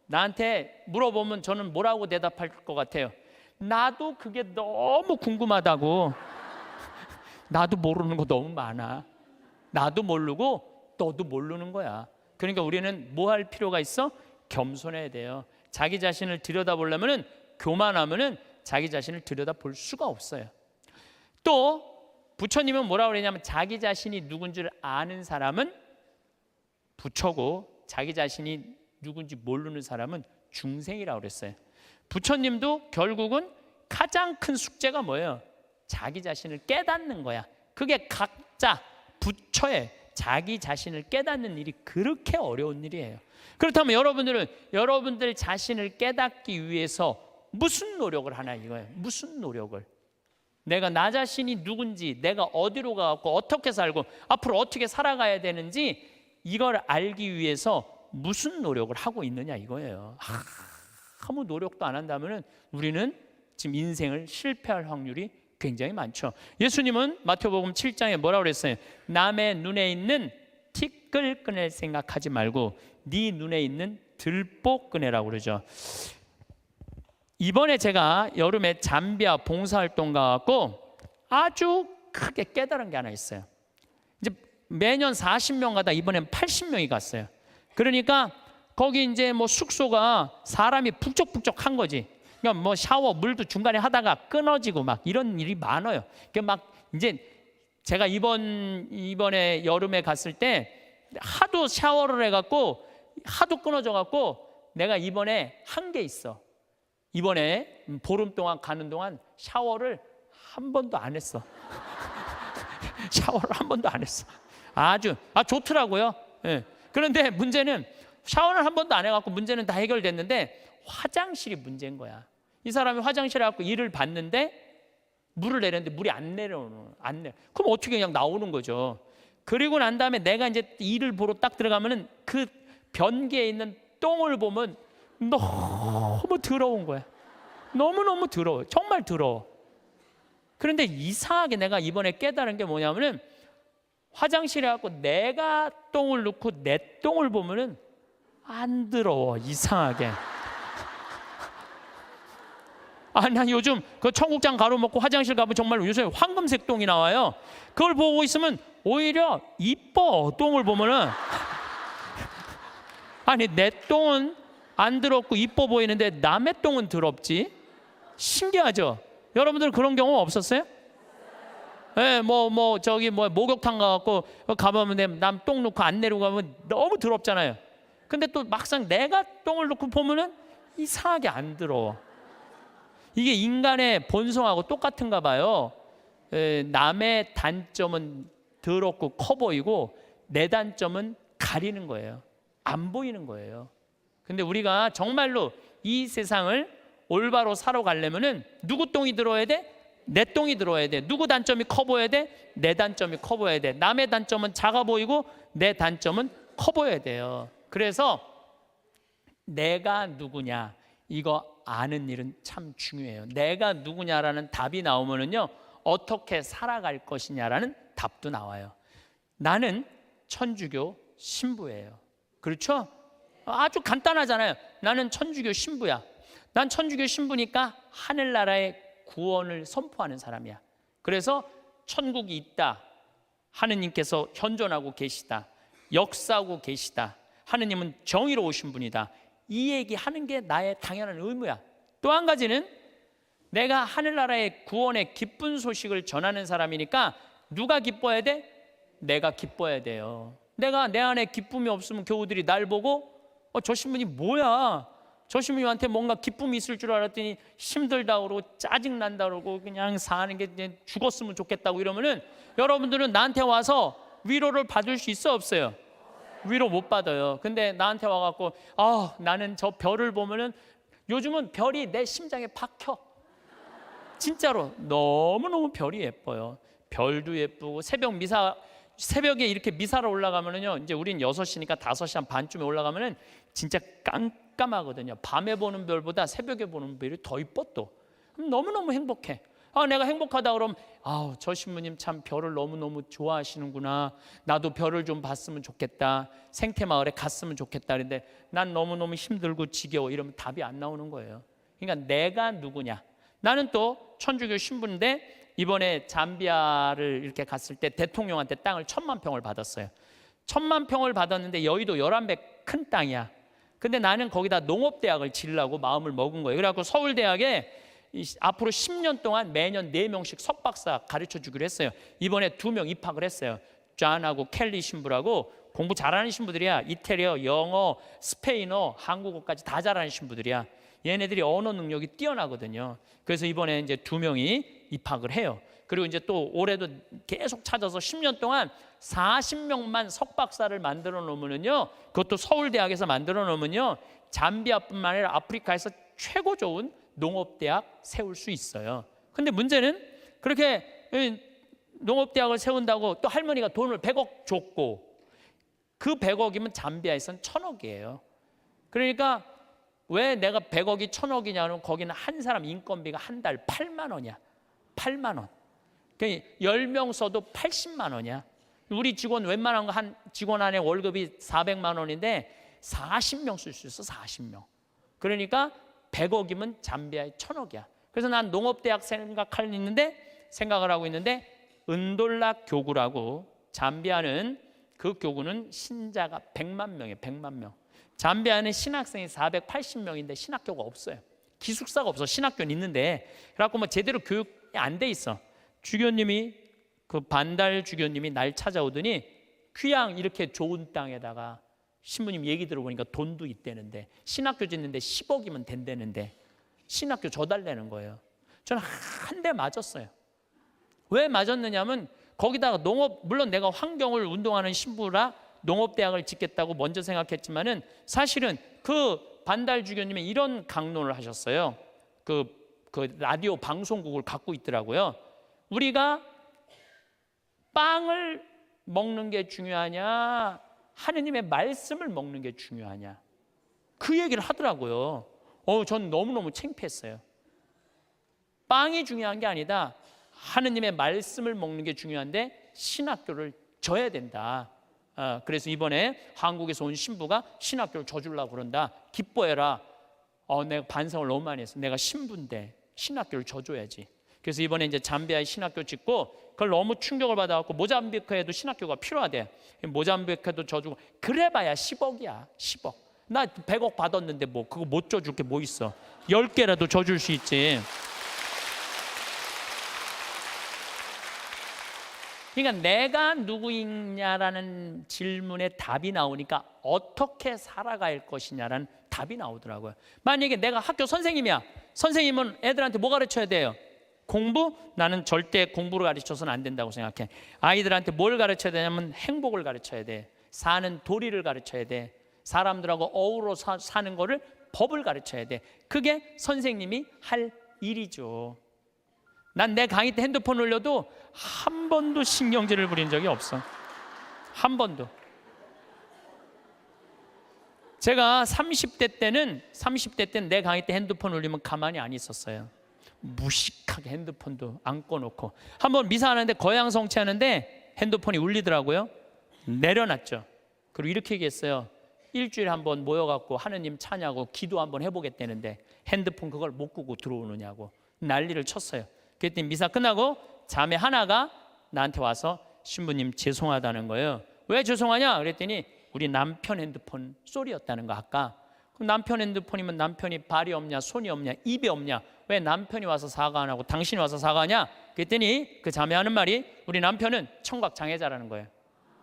Speaker 1: 나한테 물어보면 저는 뭐라고 대답할 것 같아요? 나도 그게 너무 궁금하다고. 나도 모르는 거 너무 많아. 나도 모르고 너도 모르는 거야. 그러니까 우리는 뭐 할 필요가 있어? 겸손해야 돼요. 자기 자신을 들여다보려면 교만하면 자기 자신을 들여다볼 수가 없어요. 또 부처님은 뭐라고 그러냐면 자기 자신이 누군 줄 아는 사람은 부처고 자기 자신이 누군지 모르는 사람은 중생이라고 그랬어요. 부처님도 결국은 가장 큰 숙제가 뭐예요? 자기 자신을 깨닫는 거야. 그게 각자 부처의 자기 자신을 깨닫는 일이 그렇게 어려운 일이에요. 그렇다면 여러분들은 여러분들 자신을 깨닫기 위해서 무슨 노력을 하나 이거예요. 무슨 노력을. 내가 나 자신이 누군지, 내가 어디로 가고 어떻게 살고 앞으로 어떻게 살아가야 되는지 이걸 알기 위해서 무슨 노력을 하고 있느냐 이거예요. 아무 노력도 안 한다면 우리는 지금 인생을 실패할 확률이 굉장히 많죠. 예수님은 마태복음 7장에 뭐라고 그랬어요? 남의 눈에 있는 티끌 꺼낼 생각하지 말고 네 눈에 있는 들보 꺼내라고 그러죠. 이번에 제가 여름에 잠비아 봉사활동 가고 아주 크게 깨달은 게 하나 있어요. 이제 매년 40명 가다 이번엔 80명이 갔어요. 그러니까 거기 이제 뭐 숙소가 사람이 북적북적한 거지. 그러니까 뭐 샤워 물도 중간에 하다가 끊어지고 막 이런 일이 많아요. 그러니까 막 이제 제가 이번에 여름에 갔을 때 하도 샤워를 해갖고 하도 끊어져갖고 내가 이번에 한 게 있어. 이번에 보름 동안 가는 동안 샤워를 한 번도 안 했어. 샤워를 한 번도 안 했어. 아주 좋더라고요. 예. 그런데 문제는 샤워를 한 번도 안 해갖고 문제는 다 해결됐는데 화장실이 문제인 거야. 이 사람이 화장실에 갖고 일을 봤는데 물을 내렸는데 물이 안 내려오는. 그럼 어떻게 그냥 나오는 거죠. 그리고 난 다음에 내가 이제 일을 보러 딱 들어가면은 그 변기에 있는 똥을 보면 너무 더러운 거야. 너무너무 더러워. 정말 더러워. 그런데 이상하게 내가 이번에 깨달은 게 뭐냐면은 화장실에 갖고 내가 똥을 넣고 내 똥을 보면은 안 더러워. 이상하게. 난 요즘 그 청국장 가루먹고 화장실 가면 정말 요새 황금색 똥이 나와요. 그걸 보고 있으면 오히려 이뻐. 똥을 보면은 아니 내 똥은 안 더럽고 이뻐 보이는데 남의 똥은 더럽지. 신기하죠? 여러분들 그런 경험 없었어요? 예, 저기 목욕탕 가갖고 가보면 남 똥 놓고 안 내리고 가면 너무 더럽잖아요. 근데 또 막상 내가 똥을 놓고 보면은 이상하게 안 더러워. 이게 인간의 본성하고 똑같은가 봐요. 남의 단점은 더럽고 커 보이고 내 단점은 가리는 거예요. 안 보이는 거예요. 근데 우리가 정말로 이 세상을 올바로 살아가려면은 누구 똥이 들어야 돼? 내 똥이 들어야 돼. 누구 단점이 커 보여야 돼? 내 단점이 커 보여야 돼. 남의 단점은 작아 보이고 내 단점은 커 보여야 돼요. 그래서 내가 누구냐 이거 아는 일은 참 중요해요. 내가 누구냐라는 답이 나오면은요 어떻게 살아갈 것이냐라는 답도 나와요. 나는 천주교 신부예요. 그렇죠? 아주 간단하잖아요. 나는 천주교 신부야. 난 천주교 신부니까 하늘나라의 구원을 선포하는 사람이야. 그래서 천국이 있다. 하느님께서 현존하고 계시다. 역사하고 계시다. 하느님은 정의로우신 분이다. 이 얘기하는 게 나의 당연한 의무야. 또 한 가지는 내가 하늘나라의 구원의 기쁜 소식을 전하는 사람이니까 누가 기뻐해야 돼? 내가 기뻐해야 돼요. 내가 내 안에 기쁨이 없으면 교우들이 날 보고 저 신부님 뭐야? 저 신부님한테 뭔가 기쁨이 있을 줄 알았더니 힘들다 그러고 짜증난다 그러고 그냥 사는 게 이제 죽었으면 좋겠다고 이러면은 여러분들은 나한테 와서 위로를 받을 수 있어 없어요? 위로 못 받아요. 근데 나한테 와갖고 나는 저 별을 보면은 요즘은 별이 내 심장에 박혀. 진짜로 너무너무 별이 예뻐요. 별도 예쁘고 새벽에 이렇게 미사를 올라가면은요 이제 우린 6시니까 5시 한 반쯤에 올라가면은 진짜 깜깜하거든요. 밤에 보는 별보다 새벽에 보는 별이 더 이뻐 또. 너무너무 행복해. 내가 행복하다 그러면 저 신부님 참 별을 너무너무 좋아하시는구나. 나도 별을 좀 봤으면 좋겠다. 생태마을에 갔으면 좋겠다. 그런데 난 너무너무 힘들고 지겨워. 이러면 답이 안 나오는 거예요. 그러니까 내가 누구냐. 나는 또 천주교 신부인데 이번에 잠비아를 이렇게 갔을 때 대통령한테 땅을 10,000평을 받았어요. 10,000평을 받았는데 여의도 11배 큰 땅이야. 근데 나는 거기다 농업대학을 지으려고 마음을 먹은 거예요. 그래갖고 서울대학에 앞으로 10년 동안 매년 4명씩 석박사 가르쳐 주기로 했어요. 이번에 2명 입학을 했어요. 존하고 켈리 신부라고 공부 잘하는 신부들이야. 이태리어, 영어, 스페인어, 한국어까지 다 잘하는 신부들이야. 얘네들이 언어 능력이 뛰어나거든요. 그래서 이번에 이제 2명이 입학을 해요. 그리고 이제 또 올해도 계속 찾아서 10년 동안 40명만 석박사를 만들어 놓으면요, 그것도 서울대학에서 만들어 놓으면요, 잠비아뿐만 아니라 아프리카에서 최고 좋은 농업대학 세울 수 있어요. 근데 문제는 그렇게 농업대학을 세운다고 또 할머니가 돈을 100억 줬고, 그 100억이면 잠비아에선 1000억이에요. 그러니까 왜 내가 100억이 1000억이냐면 거기는 한 사람 인건비가 한 달 8만 원이야. 8만 원. 그러니까 10명 써도 80만 원이야. 우리 직원 웬만한 거 한 직원 안에 월급이 400만 원인데 40명 쓸 수 있어. 40명. 그러니까 100억이면 잠비아에 1000억이야. 그래서 난 농업대학 생각을 하고 있는데 은돌라 교구라고, 잠비아는 그 교구는 신자가 100만 명이에요. 100만 명. 잠비아는 신학생이 480명인데 신학교가 없어요. 기숙사가 없어. 신학교는 있는데 그래갖고 뭐 제대로 교육이 안 돼 있어. 주교님이, 그 반달 주교님이 날 찾아오더니 귀양 이렇게 좋은 땅에다가 신부님 얘기 들어보니까 돈도 있대는데 신학교 짓는데 10억이면 된다는데 신학교 줘달라는 거예요. 저는 한 대 맞았어요. 왜 맞았느냐면 거기다가 농업, 물론 내가 환경을 운동하는 신부라 농업대학을 짓겠다고 먼저 생각했지만은 사실은 그 반달 주교님이 이런 강론을 하셨어요. 그 라디오 방송국을 갖고 있더라고요. 우리가 빵을 먹는 게 중요하냐, 하느님의 말씀을 먹는 게 중요하냐, 그 얘기를 하더라고요. 전 너무너무 창피했어요. 빵이 중요한 게 아니다. 하느님의 말씀을 먹는 게 중요한데 신학교를 줘야 된다. 그래서 이번에 한국에서 온 신부가 신학교를 줘주려고 그런다. 기뻐해라. 내가 반성을 너무 많이 했어. 내가 신부인데 신학교를 줘줘야지. 그래서 이번에 이제 잠비아에 신학교 짓고, 그걸 너무 충격을 받아갖고 모잠비크에도 신학교가 필요하대. 모잠비크에도 줘주고. 그래봐야 10억이야. 10억. 나 100억 받았는데 뭐 그거 못 줘줄 게 뭐 있어. 10개라도 줘줄 수 있지. 그러니까 내가 누구이냐라는 질문에 답이 나오니까 어떻게 살아갈 것이냐라는 답이 나오더라고요. 만약에 내가 학교 선생님이야. 선생님은 애들한테 뭐 가르쳐야 돼요? 공부? 나는 절대 공부를 가르쳐서는 안 된다고 생각해. 아이들한테 뭘 가르쳐야 되냐면 행복을 가르쳐야 돼. 사는 도리를 가르쳐야 돼. 사람들하고 어우러 사는 거를, 법을 가르쳐야 돼. 그게 선생님이 할 일이죠. 난 내 강의 때 핸드폰 올려도 한 번도 신경질을 부린 적이 없어. 한 번도. 제가 30대 때는 내 강의 때 핸드폰 올리면 가만히 안 있었어요. 무식하게 핸드폰도 안 꺼놓고. 한번 미사 하는데 거양성취 하는데 핸드폰이 울리더라고요. 내려놨죠. 그리고 이렇게 얘기했어요. 일주일에 한번 모여갖고 하느님 찬양하고 기도 한번 해보겠다는데 핸드폰 그걸 못 끄고 들어오느냐고 난리를 쳤어요. 그랬더니 미사 끝나고 자매 하나가 나한테 와서 신부님 죄송하다는 거예요. 왜 죄송하냐? 그랬더니 우리 남편 핸드폰 소리였다는 거. 아까 그럼 남편 핸드폰이면 남편이 발이 없냐, 손이 없냐, 입이 없냐, 왜 남편이 와서 사과 안 하고 당신이 와서 사과하냐? 그랬더니 그 자매 하는 말이 우리 남편은 청각 장애자라는 거예요.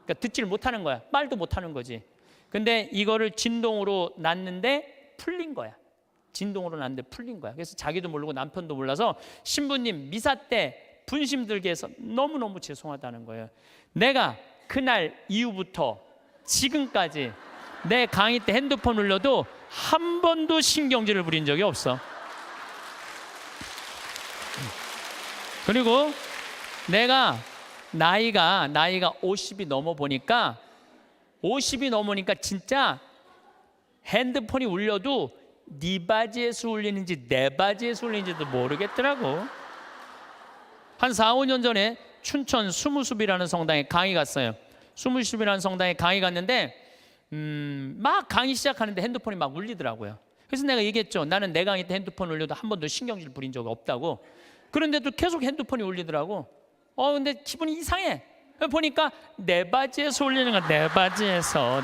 Speaker 1: 그러니까 듣지를 못하는 거야. 말도 못하는 거지. 근데 이거를 진동으로 놨는데 풀린 거야. 진동으로 났는데 풀린 거야. 그래서 자기도 모르고 남편도 몰라서 신부님 미사 때 분심 들게 해서 너무너무 죄송하다는 거예요. 내가 그날 이후부터 지금까지 내 강의 때 핸드폰 울려도 한 번도 신경질을 부린 적이 없어. 그리고 내가 나이가 50이 넘어 보니까 50이 넘으니까 진짜 핸드폰이 울려도 네 바지에서 울리는지 내 바지에서 울리는지도 모르겠더라고. 한 4, 5년 전에 춘천 수무숲이라는 성당에 강의 갔어요. 수무숲이라는 성당에 강의 갔는데 막 강의 시작하는데 핸드폰이 막 울리더라고요. 그래서 내가 얘기했죠. 나는 내 강의 때 핸드폰 울려도 한 번도 신경질 부린 적이 없다고. 그런데도 계속 핸드폰이 울리더라고. 근데 기분이 이상해. 보니까 내 바지에서 울리는 거야. 내 바지에서.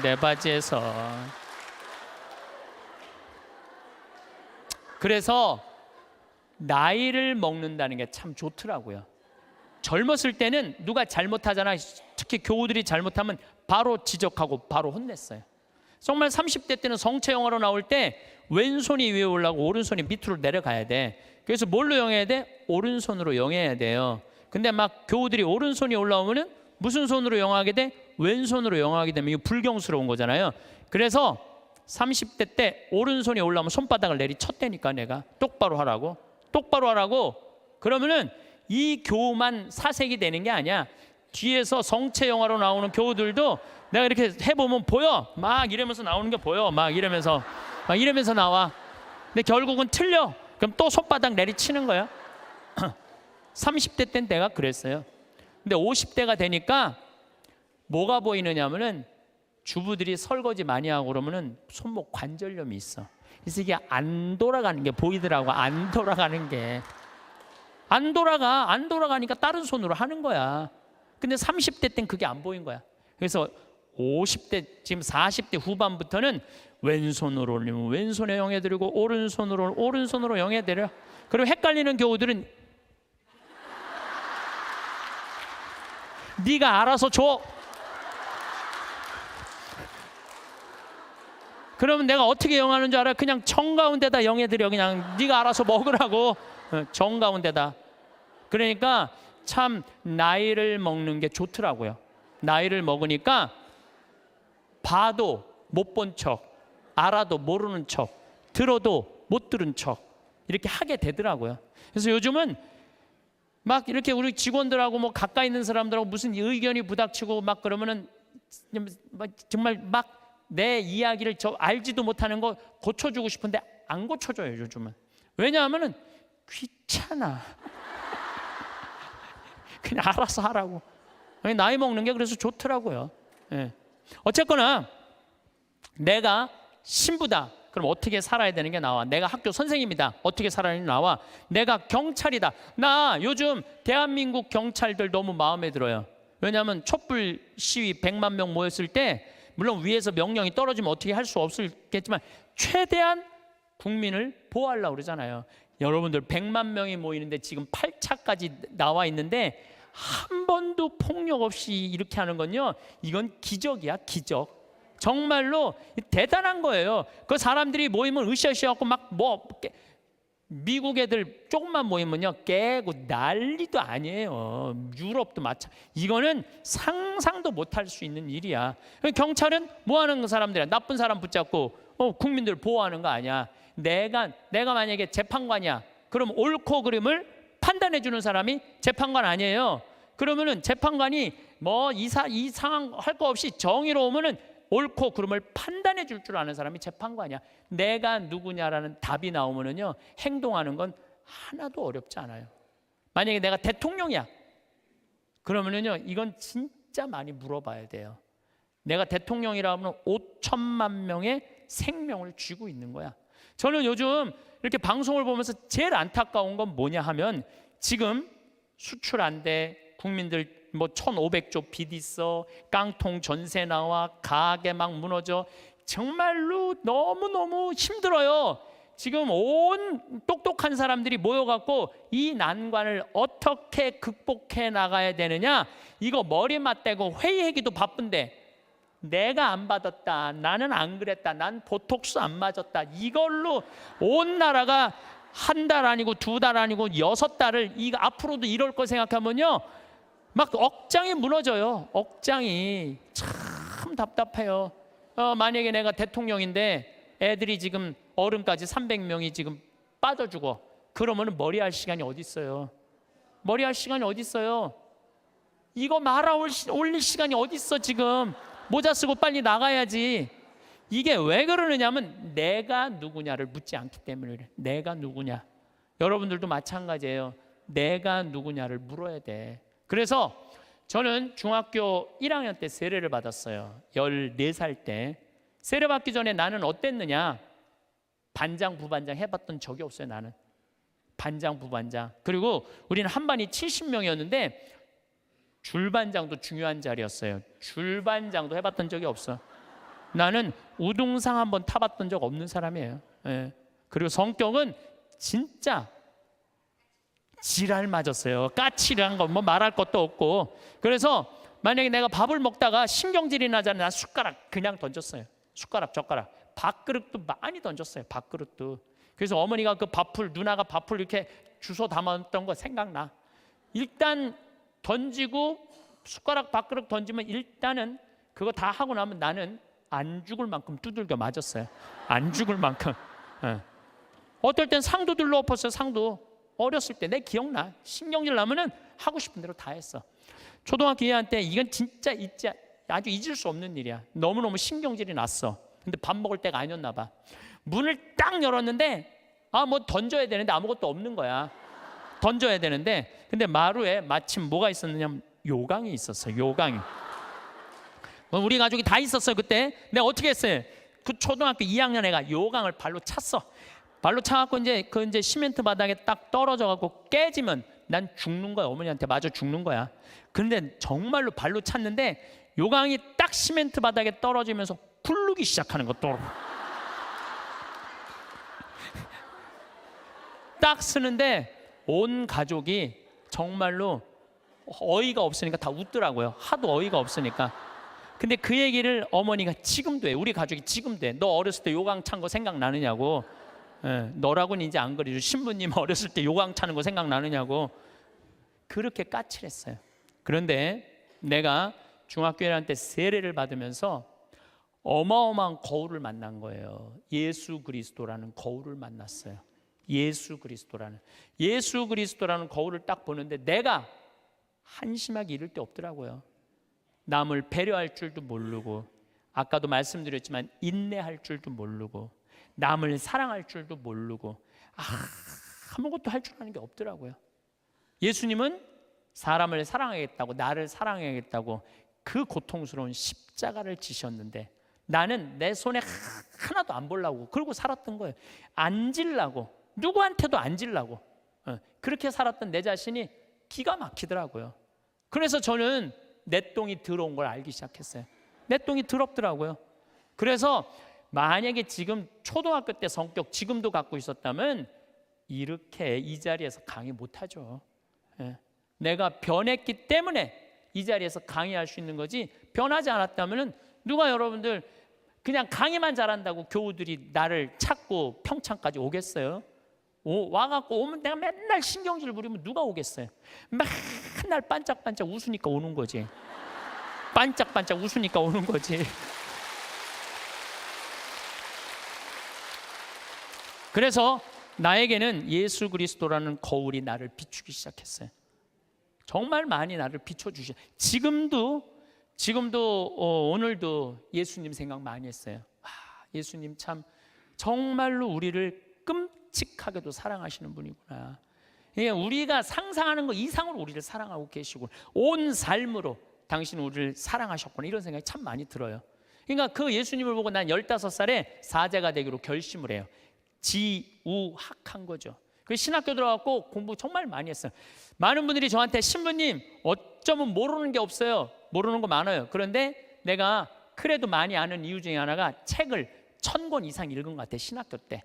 Speaker 1: 그래서 나이를 먹는다는 게 참 좋더라고요. 젊었을 때는 누가 잘못하잖아. 특히 교우들이 잘못하면 바로 지적하고 바로 혼냈어요. 정말 30대 때는 성체 영어로 나올 때 왼손이 위에 올라가고 오른손이 밑으로 내려가야 돼. 그래서 뭘로 영해야 돼? 오른손으로 영해야 돼요. 근데 막 교우들이 오른손이 올라오면은 무슨 손으로 영하게 돼? 왼손으로 영하게 되면 이거 불경스러운 거잖아요. 그래서 30대 때 오른손이 올라오면 손바닥을 내리쳤다니까. 내가 똑바로 하라고. 그러면은 이 교우만 사색이 되는 게 아니야. 뒤에서 성체 영화로 나오는 교우들도 내가 이렇게 해보면 보여. 막 이러면서 나오는 게 보여. 막 이러면서 나와. 근데 결국은 틀려. 그럼 또 손바닥 내리치는 거야. 30대 때는 내가 그랬어요. 근데 50대가 되니까 뭐가 보이느냐면은 주부들이 설거지 많이 하고 그러면은 손목 관절염이 있어. 그래서 이게 안 돌아가는 게 보이더라고. 안 돌아가니까 다른 손으로 하는 거야. 근데 30대 땐 그게 안 보인 거야. 그래서 50대, 지금 40대 후반부터는 왼손으로 올리면 왼손에 영해 드리고 오른손으로 영해 드려. 그리고 헷갈리는 교우들은 네가 알아서 줘. 그러면 내가 어떻게 영하는 줄 알아? 그냥 정가운데다 영해 드려. 그냥 네가 알아서 먹으라고. 정가운데다. 그러니까 참 나이를 먹는 게 좋더라고요. 나이를 먹으니까 봐도 못 본 척, 알아도 모르는 척, 들어도 못 들은 척 이렇게 하게 되더라고요. 그래서 요즘은 막 이렇게 우리 직원들하고 뭐 가까이 있는 사람들하고 무슨 의견이 부닥치고 막 그러면은 정말 막 내 이야기를 저 알지도 못하는 거 고쳐주고 싶은데 안 고쳐줘요 요즘은. 왜냐하면은 귀찮아. 그냥 알아서 하라고. 나이 먹는 게 그래서 좋더라고요. 예. 어쨌거나 내가 신부다. 그럼 어떻게 살아야 되는 게 나와. 내가 학교 선생님이다. 어떻게 살아야 되는 게 나와. 내가 경찰이다. 나 요즘 대한민국 경찰들 너무 마음에 들어요. 왜냐하면 촛불 시위 100만 명 모였을 때 물론 위에서 명령이 떨어지면 어떻게 할 수 없겠지만 최대한 국민을 보호하려고 그러잖아요. 여러분들 100만 명이 모이는데 지금 8차까지 나와 있는데 한 번도 폭력 없이 이렇게 하는 건요, 이건 기적이야. 기적. 정말로 대단한 거예요. 그 사람들이 모이면 으쌰으쌰 갖고 막 뭐 미국 애들 조금만 모이면요 깨고 난리도 아니에요. 유럽도 마찬. 이거는 상상도 못할 수 있는 일이야. 경찰은 뭐 하는 사람들이야? 나쁜 사람 붙잡고 국민들 보호하는 거 아니야. 내가 만약에 재판관이야. 그럼 옳고 그름을 판단해 주는 사람이 재판관 아니에요. 그러면은 재판관이 뭐 이 상황 할 거 없이 정의로우면은 옳고 그름을 판단해 줄 줄 아는 사람이 재판관이야. 내가 누구냐라는 답이 나오면은요 행동하는 건 하나도 어렵지 않아요. 만약에 내가 대통령이야. 그러면은요 이건 진짜 많이 물어봐야 돼요. 내가 대통령이라면 5천만 명의 생명을 쥐고 있는 거야. 저는 요즘 이렇게 방송을 보면서 제일 안타까운 건 뭐냐 하면 지금 수출 안 돼. 국민들 뭐 1,500조 빚 있어. 깡통 전세 나와. 가게 막 무너져. 정말로 너무너무 힘들어요. 지금 온 똑똑한 사람들이 모여갖고 이 난관을 어떻게 극복해 나가야 되느냐, 이거 머리 맞대고 회의하기도 바쁜데 내가 안 받았다, 나는 안 그랬다, 난 보톡스 안 맞았다, 이걸로 온 나라가 한 달 아니고 2달 아니고 6달을 이거 앞으로도 이럴 거 생각하면요 막 억장이 무너져요. 억장이 참 답답해요. 만약에 내가 대통령인데 애들이 지금 어른까지 300명이 지금 빠져 죽어. 그러면 머리할 시간이 어디 있어요? 머리할 시간이 어디 있어요? 이거 말아 올릴 시간이 어디 있어? 지금 모자 쓰고 빨리 나가야지. 이게 왜 그러느냐면 내가 누구냐를 묻지 않기 때문에 그래. 내가 누구냐. 여러분들도 마찬가지예요. 내가 누구냐를 물어야 돼. 그래서 저는 중학교 1학년 때 세례를 받았어요. 14살 때. 세례 받기 전에 나는 어땠느냐? 반장 부반장 해봤던 적이 없어요. 나는 반장 부반장. 그리고 우리는 한 반이 70명이었는데 줄반장도 중요한 자리였어요. 줄반장도 해봤던 적이 없어. 나는 우등상 한번 타봤던 적 없는 사람이에요. 예. 그리고 성격은 진짜 지랄 맞았어요. 까칠한 거 뭐 말할 것도 없고. 그래서 만약에 내가 밥을 먹다가 신경질이 나잖아요. 난 숟가락 그냥 던졌어요. 숟가락 젓가락. 밥그릇도 많이 던졌어요. 밥그릇도. 그래서 어머니가 그 밥풀, 누나가 밥풀 이렇게 주워 담았던 거 생각나. 일단 던지고 숟가락 밥그릇 던지면 일단은 그거 다 하고 나면 나는 안 죽을 만큼 두들겨 맞았어요. 안 죽을 만큼. 예. 어떨 땐 상도 들러 엎었어요. 상도. 어렸을 때 내 기억나. 신경질 나면은 하고 싶은 대로 다 했어. 초등학교 2학년 때 이건 진짜 아주 잊을 수 없는 일이야. 너무너무 신경질이 났어. 근데 밥 먹을 때가 아니었나 봐. 문을 딱 열었는데 뭐 던져야 되는데 아무것도 없는 거야. 던져야 되는데 근데 마루에 마침 뭐가 있었느냐면 요강이 있었어. 요강이. 우리 가족이 다 있었어요. 그때 내가 어떻게 했어요? 그 초등학교 2학년 애가 요강을 발로 찼어. 발로 차갖고 이제 시멘트 바닥에 딱 떨어져갖고 깨지면 난 죽는 거야. 어머니한테 맞아 죽는 거야. 그런데 정말로 발로 찼는데 요강이 딱 시멘트 바닥에 떨어지면서 굴르기 시작하는 것도 딱 쓰는데 온 가족이 정말로 어이가 없으니까 다 웃더라고요. 하도 어이가 없으니까. 근데 그 얘기를 어머니가 지금도 해. 우리 가족이 지금도 해. 너 어렸을 때 요강 찬 거 생각나느냐고. 너라고는 이제 안 그래도 신부님 어렸을 때 요강 차는 거 생각나느냐고. 그렇게 까칠했어요. 그런데 내가 중학교 1학년 때 세례를 받으면서 어마어마한 거울을 만난 거예요. 예수 그리스도라는 거울을 만났어요. 예수 그리스도라는 거울을 딱 보는데 내가 한심하게 이를 데 없더라고요. 남을 배려할 줄도 모르고, 아까도 말씀드렸지만 인내할 줄도 모르고, 남을 사랑할 줄도 모르고, 아무것도 할 줄 아는 게 없더라고요. 예수님은 사람을 사랑하겠다고, 나를 사랑하겠다고 그 고통스러운 십자가를 지셨는데 나는 내 손에 하나도 안 보려고 그러고 살았던 거예요. 안 질라고, 누구한테도 안 질라고. 그렇게 살았던 내 자신이 기가 막히더라고요. 그래서 저는 내 똥이 더러운 걸 알기 시작했어요. 내 똥이 더럽더라고요. 그래서 만약에 지금 초등학교 때 성격 지금도 갖고 있었다면 이렇게 이 자리에서 강의 못하죠. 내가 변했기 때문에 이 자리에서 강의할 수 있는 거지, 변하지 않았다면 누가 여러분들 그냥 강의만 잘한다고 교우들이 나를 찾고 평창까지 오겠어요? 와갖고 오면 내가 맨날 신경질 부리면 누가 오겠어요? 맨날 반짝반짝 웃으니까 오는 거지. 반짝반짝 웃으니까 오는 거지. 그래서 나에게는 예수 그리스도라는 거울이 나를 비추기 시작했어요. 정말 많이 나를 비춰주셔. 지금도 오늘도 예수님 생각 많이 했어요. 예수님 참 정말로 우리를 끔찍하게도 사랑하시는 분이구나. 우리가 상상하는 것 이상으로 우리를 사랑하고 계시고 온 삶으로 당신은 우리를 사랑하셨구나, 이런 생각이 참 많이 들어요. 그러니까 그 예수님을 보고 난 15살에 사제가 되기로 결심을 해요. 지우학한 거죠. 그 신학교 들어갔고 공부 정말 많이 했어요. 많은 분들이 저한테 신부님 어쩌면 모르는 게 없어요. 모르는 거 많아요. 그런데 내가 그래도 많이 아는 이유 중에 하나가 책을 1000권 이상 읽은 것 같아요. 신학교 때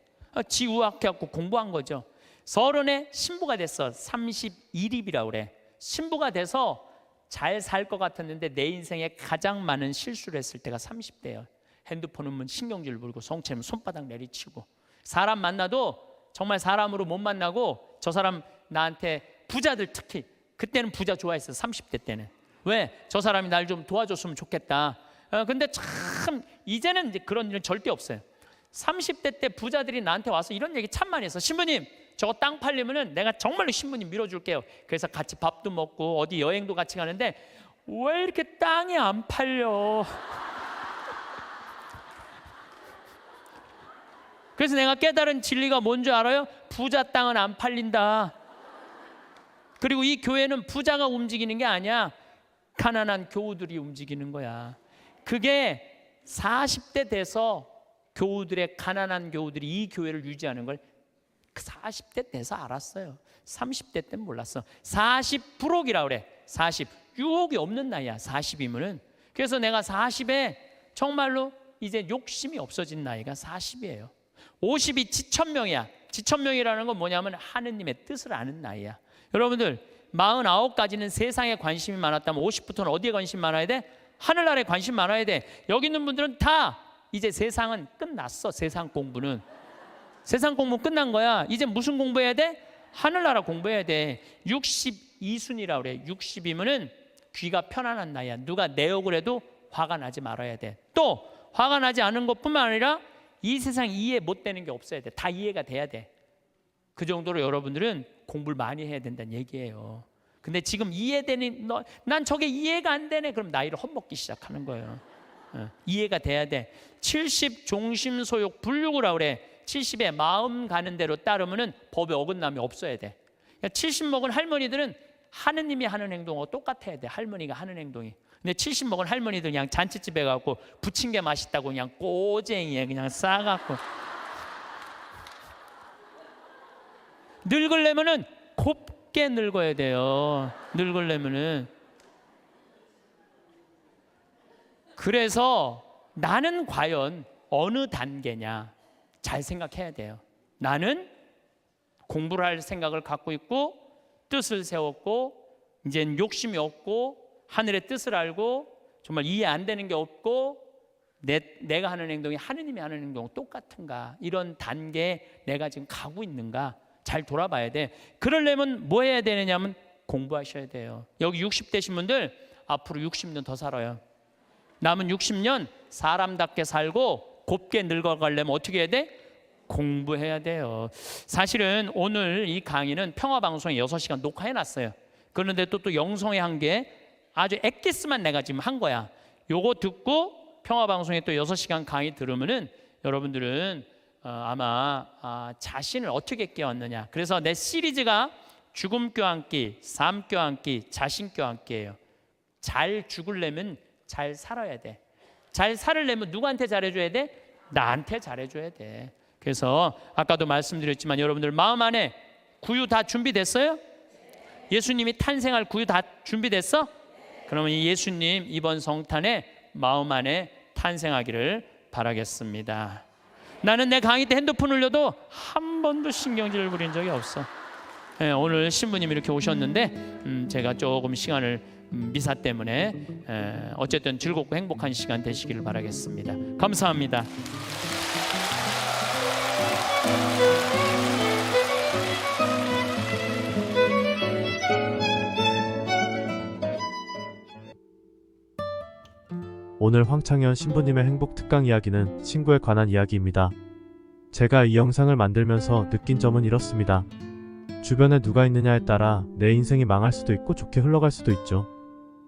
Speaker 1: 지우학해갖고 공부한 거죠. 30에 신부가 됐어. 31입이라고 그래. 신부가 돼서 잘 살 것 같았는데 내 인생에 가장 많은 실수를 했을 때가 30대예요. 핸드폰 오면 신경질 부리고 성체면 손바닥 내리치고, 사람 만나도 정말 사람으로 못 만나고, 저 사람 나한테, 부자들 특히 그때는 부자 좋아했어요. 30대 때는. 왜? 저 사람이 날 좀 도와줬으면 좋겠다. 근데 참 이제는 이제 그런 일은 절대 없어요. 30대 때 부자들이 나한테 와서 이런 얘기 참 많이 했어. 신부님 저거 땅 팔리면은 내가 정말로 신부님 밀어줄게요. 그래서 같이 밥도 먹고 어디 여행도 같이 가는데 왜 이렇게 땅이 안 팔려? 그래서 내가 깨달은 진리가 뭔지 알아요? 부자 땅은 안 팔린다. 그리고 이 교회는 부자가 움직이는 게 아니야. 가난한 교우들이 움직이는 거야. 그게 40대 돼서 교우들의, 가난한 교우들이 이 교회를 유지하는 걸 40대 돼서 알았어요. 30대 때는 몰랐어. 40%이라고 그래. 40. 유혹이 없는 나이야. 40이면은. 그래서 내가 40에 정말로 이제 욕심이 없어진 나이가 40이에요. 50이 지천명이야. 지천명이라는 건 뭐냐면 하느님의 뜻을 아는 나이야. 여러분들 49까지는 세상에 관심이 많았다면 50부터는 어디에 관심 많아야 돼? 하늘나라에 관심 많아야 돼. 여기 있는 분들은 다 이제 세상은 끝났어. 세상 공부는 끝난 거야. 이제 무슨 공부해야 돼? 하늘나라 공부해야 돼. 62순이라고 그래. 60이면은 귀가 편안한 나이야. 누가 내 욕을 해도 화가 나지 말아야 돼. 또 화가 나지 않은 것뿐만 아니라 이 세상 이해 못 되는 게 없어야 돼. 다 이해가 돼야 돼. 그 정도로 여러분들은 공부를 많이 해야 된다는 얘기예요. 근데 지금 이해되는 난 저게 이해가 안 되네. 그럼 나이를 헛먹기 시작하는 거예요. 이해가 돼야 돼. 70 종심소욕 불육이라고 그래. 70에 마음 가는 대로 따르면은 법에 어긋남이 없어야 돼. 70 먹은 할머니들은 하느님이 하는 행동하고 똑같아야 돼. 할머니가 하는 행동이. 근데 70 먹은 할머니들 그냥 잔치집에 가고 부침개 맛있다고 그냥 꼬쟁이에 그냥 싸갖고 늙으려면은 곱게 늙어야 돼요. 늙으려면은. 그래서 나는 과연 어느 단계냐 잘 생각해야 돼요. 나는 공부를 할 생각을 갖고 있고 뜻을 세웠고 이젠 욕심이 없고 하늘의 뜻을 알고 정말 이해 안 되는 게 없고 내가 하는 행동이 하느님이 하는 행동 똑같은가, 이런 단계에 내가 지금 가고 있는가 잘 돌아봐야 돼. 그러려면 뭐 해야 되느냐면 공부하셔야 돼요. 여기 60대신 분들 앞으로 60년 더 살아요. 남은 60년 사람답게 살고 곱게 늙어가려면 어떻게 해야 돼? 공부해야 돼요. 사실은 오늘 이 강의는 평화방송에 6시간 녹화해놨어요. 그런데 또 영성에 한 게 아주 엑기스만 내가 지금 한 거야. 요거 듣고 평화방송에 또 6시간 강의 들으면은 여러분들은 아마 자신을 어떻게 깨웠느냐. 그래서 내 시리즈가 죽음 껴안기, 삶 껴안기, 자신 껴안기예요. 잘 죽으려면 잘 살아야 돼. 잘 살으려면 누구한테 잘해줘야 돼? 나한테 잘해줘야 돼. 그래서 아까도 말씀드렸지만 여러분들 마음 안에 구유 다 준비됐어요? 예수님이 탄생할 구유 다 준비됐어? 그러면 이 예수님 이번 성탄에 마음 안에 탄생하기를 바라겠습니다. 나는 내 강의 때 핸드폰 울려도 한 번도 신경질을 부린 적이 없어. 오늘 신부님 이렇게 오셨는데 제가 조금 시간을 미사 때문에 어쨌든 즐겁고 행복한 시간 되시기를 바라겠습니다. 감사합니다.
Speaker 2: 오늘 황창현 신부님의 행복 특강 이야기는 친구에 관한 이야기입니다. 제가 이 영상을 만들면서 느낀 점은 이렇습니다. 주변에 누가 있느냐에 따라 내 인생이 망할 수도 있고 좋게 흘러갈 수도 있죠.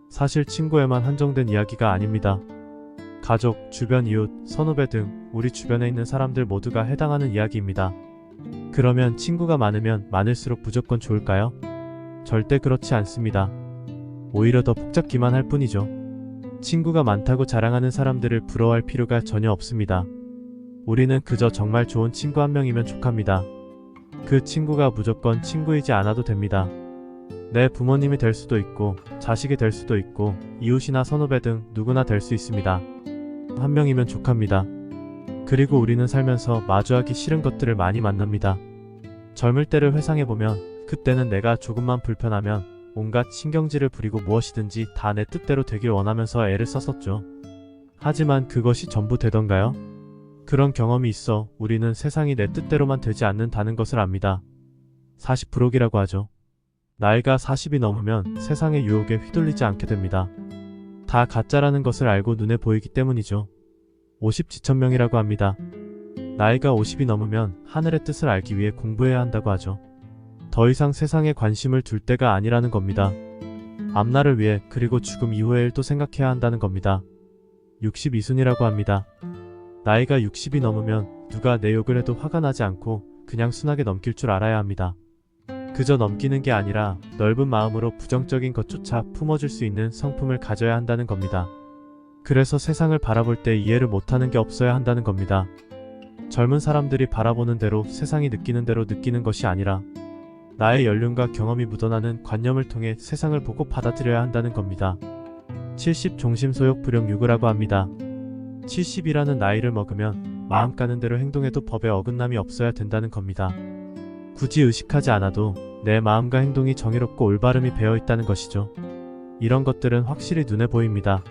Speaker 2: 사실 친구에만 한정된 이야기가 아닙니다. 가족, 주변 이웃, 선후배 등 우리 주변에 있는 사람들 모두가 해당하는 이야기입니다. 그러면 친구가 많으면 많을수록 무조건 좋을까요? 절대 그렇지 않습니다. 오히려 더 복잡기만 할 뿐이죠. 친구가 많다고 자랑하는 사람들을 부러워할 필요가 전혀 없습니다. 우리는 그저 정말 좋은 친구 한 명이면 족합니다. 그 친구가 무조건 친구이지 않아도 됩니다. 내 부모님이 될 수도 있고 자식이 될 수도 있고 이웃이나 선후배 등 누구나 될 수 있습니다. 한 명이면 족합니다. 그리고 우리는 살면서 마주하기 싫은 것들을 많이 만납니다. 젊을 때를 회상해보면 그때는 내가 조금만 불편하면 온갖 신경질을 부리고 무엇이든지 다 내 뜻대로 되길 원하면서 애를 썼었죠. 하지만 그것이 전부 되던가요? 그런 경험이 있어 우리는 세상이 내 뜻대로만 되지 않는다는 것을 압니다. 40%기라고 하죠. 나이가 40이 넘으면 세상의 유혹에 휘둘리지 않게 됩니다. 다 가짜라는 것을 알고 눈에 보이기 때문이죠. 50지천명이라고 합니다. 나이가 50이 넘으면 하늘의 뜻을 알기 위해 공부해야 한다고 하죠. 더 이상 세상에 관심을 둘 때가 아니라는 겁니다. 앞날을 위해 그리고 죽음 이후의 일도 생각해야 한다는 겁니다. 62순이라고 합니다. 나이가 60이 넘으면 누가 내 욕을 해도 화가 나지 않고 그냥 순하게 넘길 줄 알아야 합니다. 그저 넘기는 게 아니라 넓은 마음으로 부정적인 것조차 품어줄 수 있는 성품을 가져야 한다는 겁니다. 그래서 세상을 바라볼 때 이해를 못하는 게 없어야 한다는 겁니다. 젊은 사람들이 바라보는 대로 세상이 느끼는 대로 느끼는 것이 아니라 나의 연륜과 경험이 묻어나는 관념을 통해 세상을 보고 받아들여야 한다는 겁니다. 70 종심소욕 불용유구라고 합니다. 70이라는 나이를 먹으면 마음 가는 대로 행동해도 법에 어긋남이 없어야 된다는 겁니다. 굳이 의식하지 않아도 내 마음과 행동이 정의롭고 올바름이 배어 있다는 것이죠. 이런 것들은 확실히 눈에 보입니다.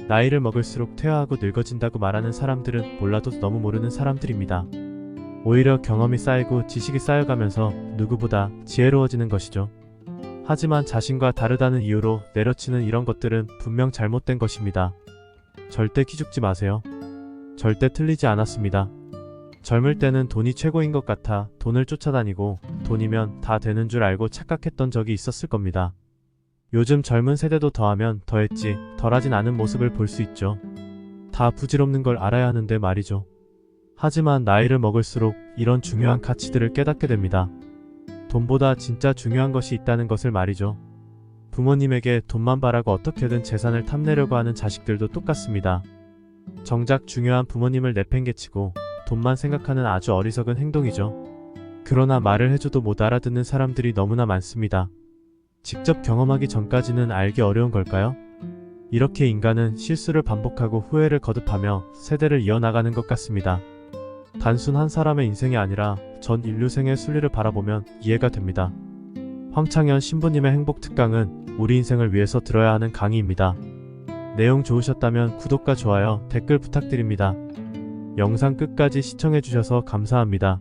Speaker 2: 나이를 먹을수록 퇴화하고 늙어진다고 말하는 사람들은 몰라도 너무 모르는 사람들입니다. 오히려 경험이 쌓이고 지식이 쌓여가면서 누구보다 지혜로워지는 것이죠. 하지만 자신과 다르다는 이유로 내려치는 이런 것들은 분명 잘못된 것입니다. 절대 기죽지 마세요. 절대 틀리지 않았습니다. 젊을 때는 돈이 최고인 것 같아 돈을 쫓아다니고 돈이면 다 되는 줄 알고 착각했던 적이 있었을 겁니다. 요즘 젊은 세대도 더하면 더했지 덜하진 않은 모습을 볼 수 있죠. 다 부질없는 걸 알아야 하는데 말이죠. 하지만 나이를 먹을수록 이런 중요한 가치들을 깨닫게 됩니다. 돈보다 진짜 중요한 것이 있다는 것을 말이죠. 부모님에게 돈만 바라고 어떻게든 재산을 탐내려고 하는 자식들도 똑같습니다. 정작 중요한 부모님을 내팽개치고 돈만 생각하는 아주 어리석은 행동이죠. 그러나 말을 해줘도 못 알아듣는 사람들이 너무나 많습니다. 직접 경험하기 전까지는 알기 어려운 걸까요? 이렇게 인간은 실수를 반복하고 후회를 거듭하며 세대를 이어나가는 것 같습니다. 단순 한 사람의 인생이 아니라 전 인류생의 순리를 바라보면 이해가 됩니다. 황창현 신부님의 행복 특강은 우리 인생을 위해서 들어야 하는 강의입니다. 내용 좋으셨다면 구독과 좋아요, 댓글 부탁드립니다. 영상 끝까지 시청해주셔서 감사합니다.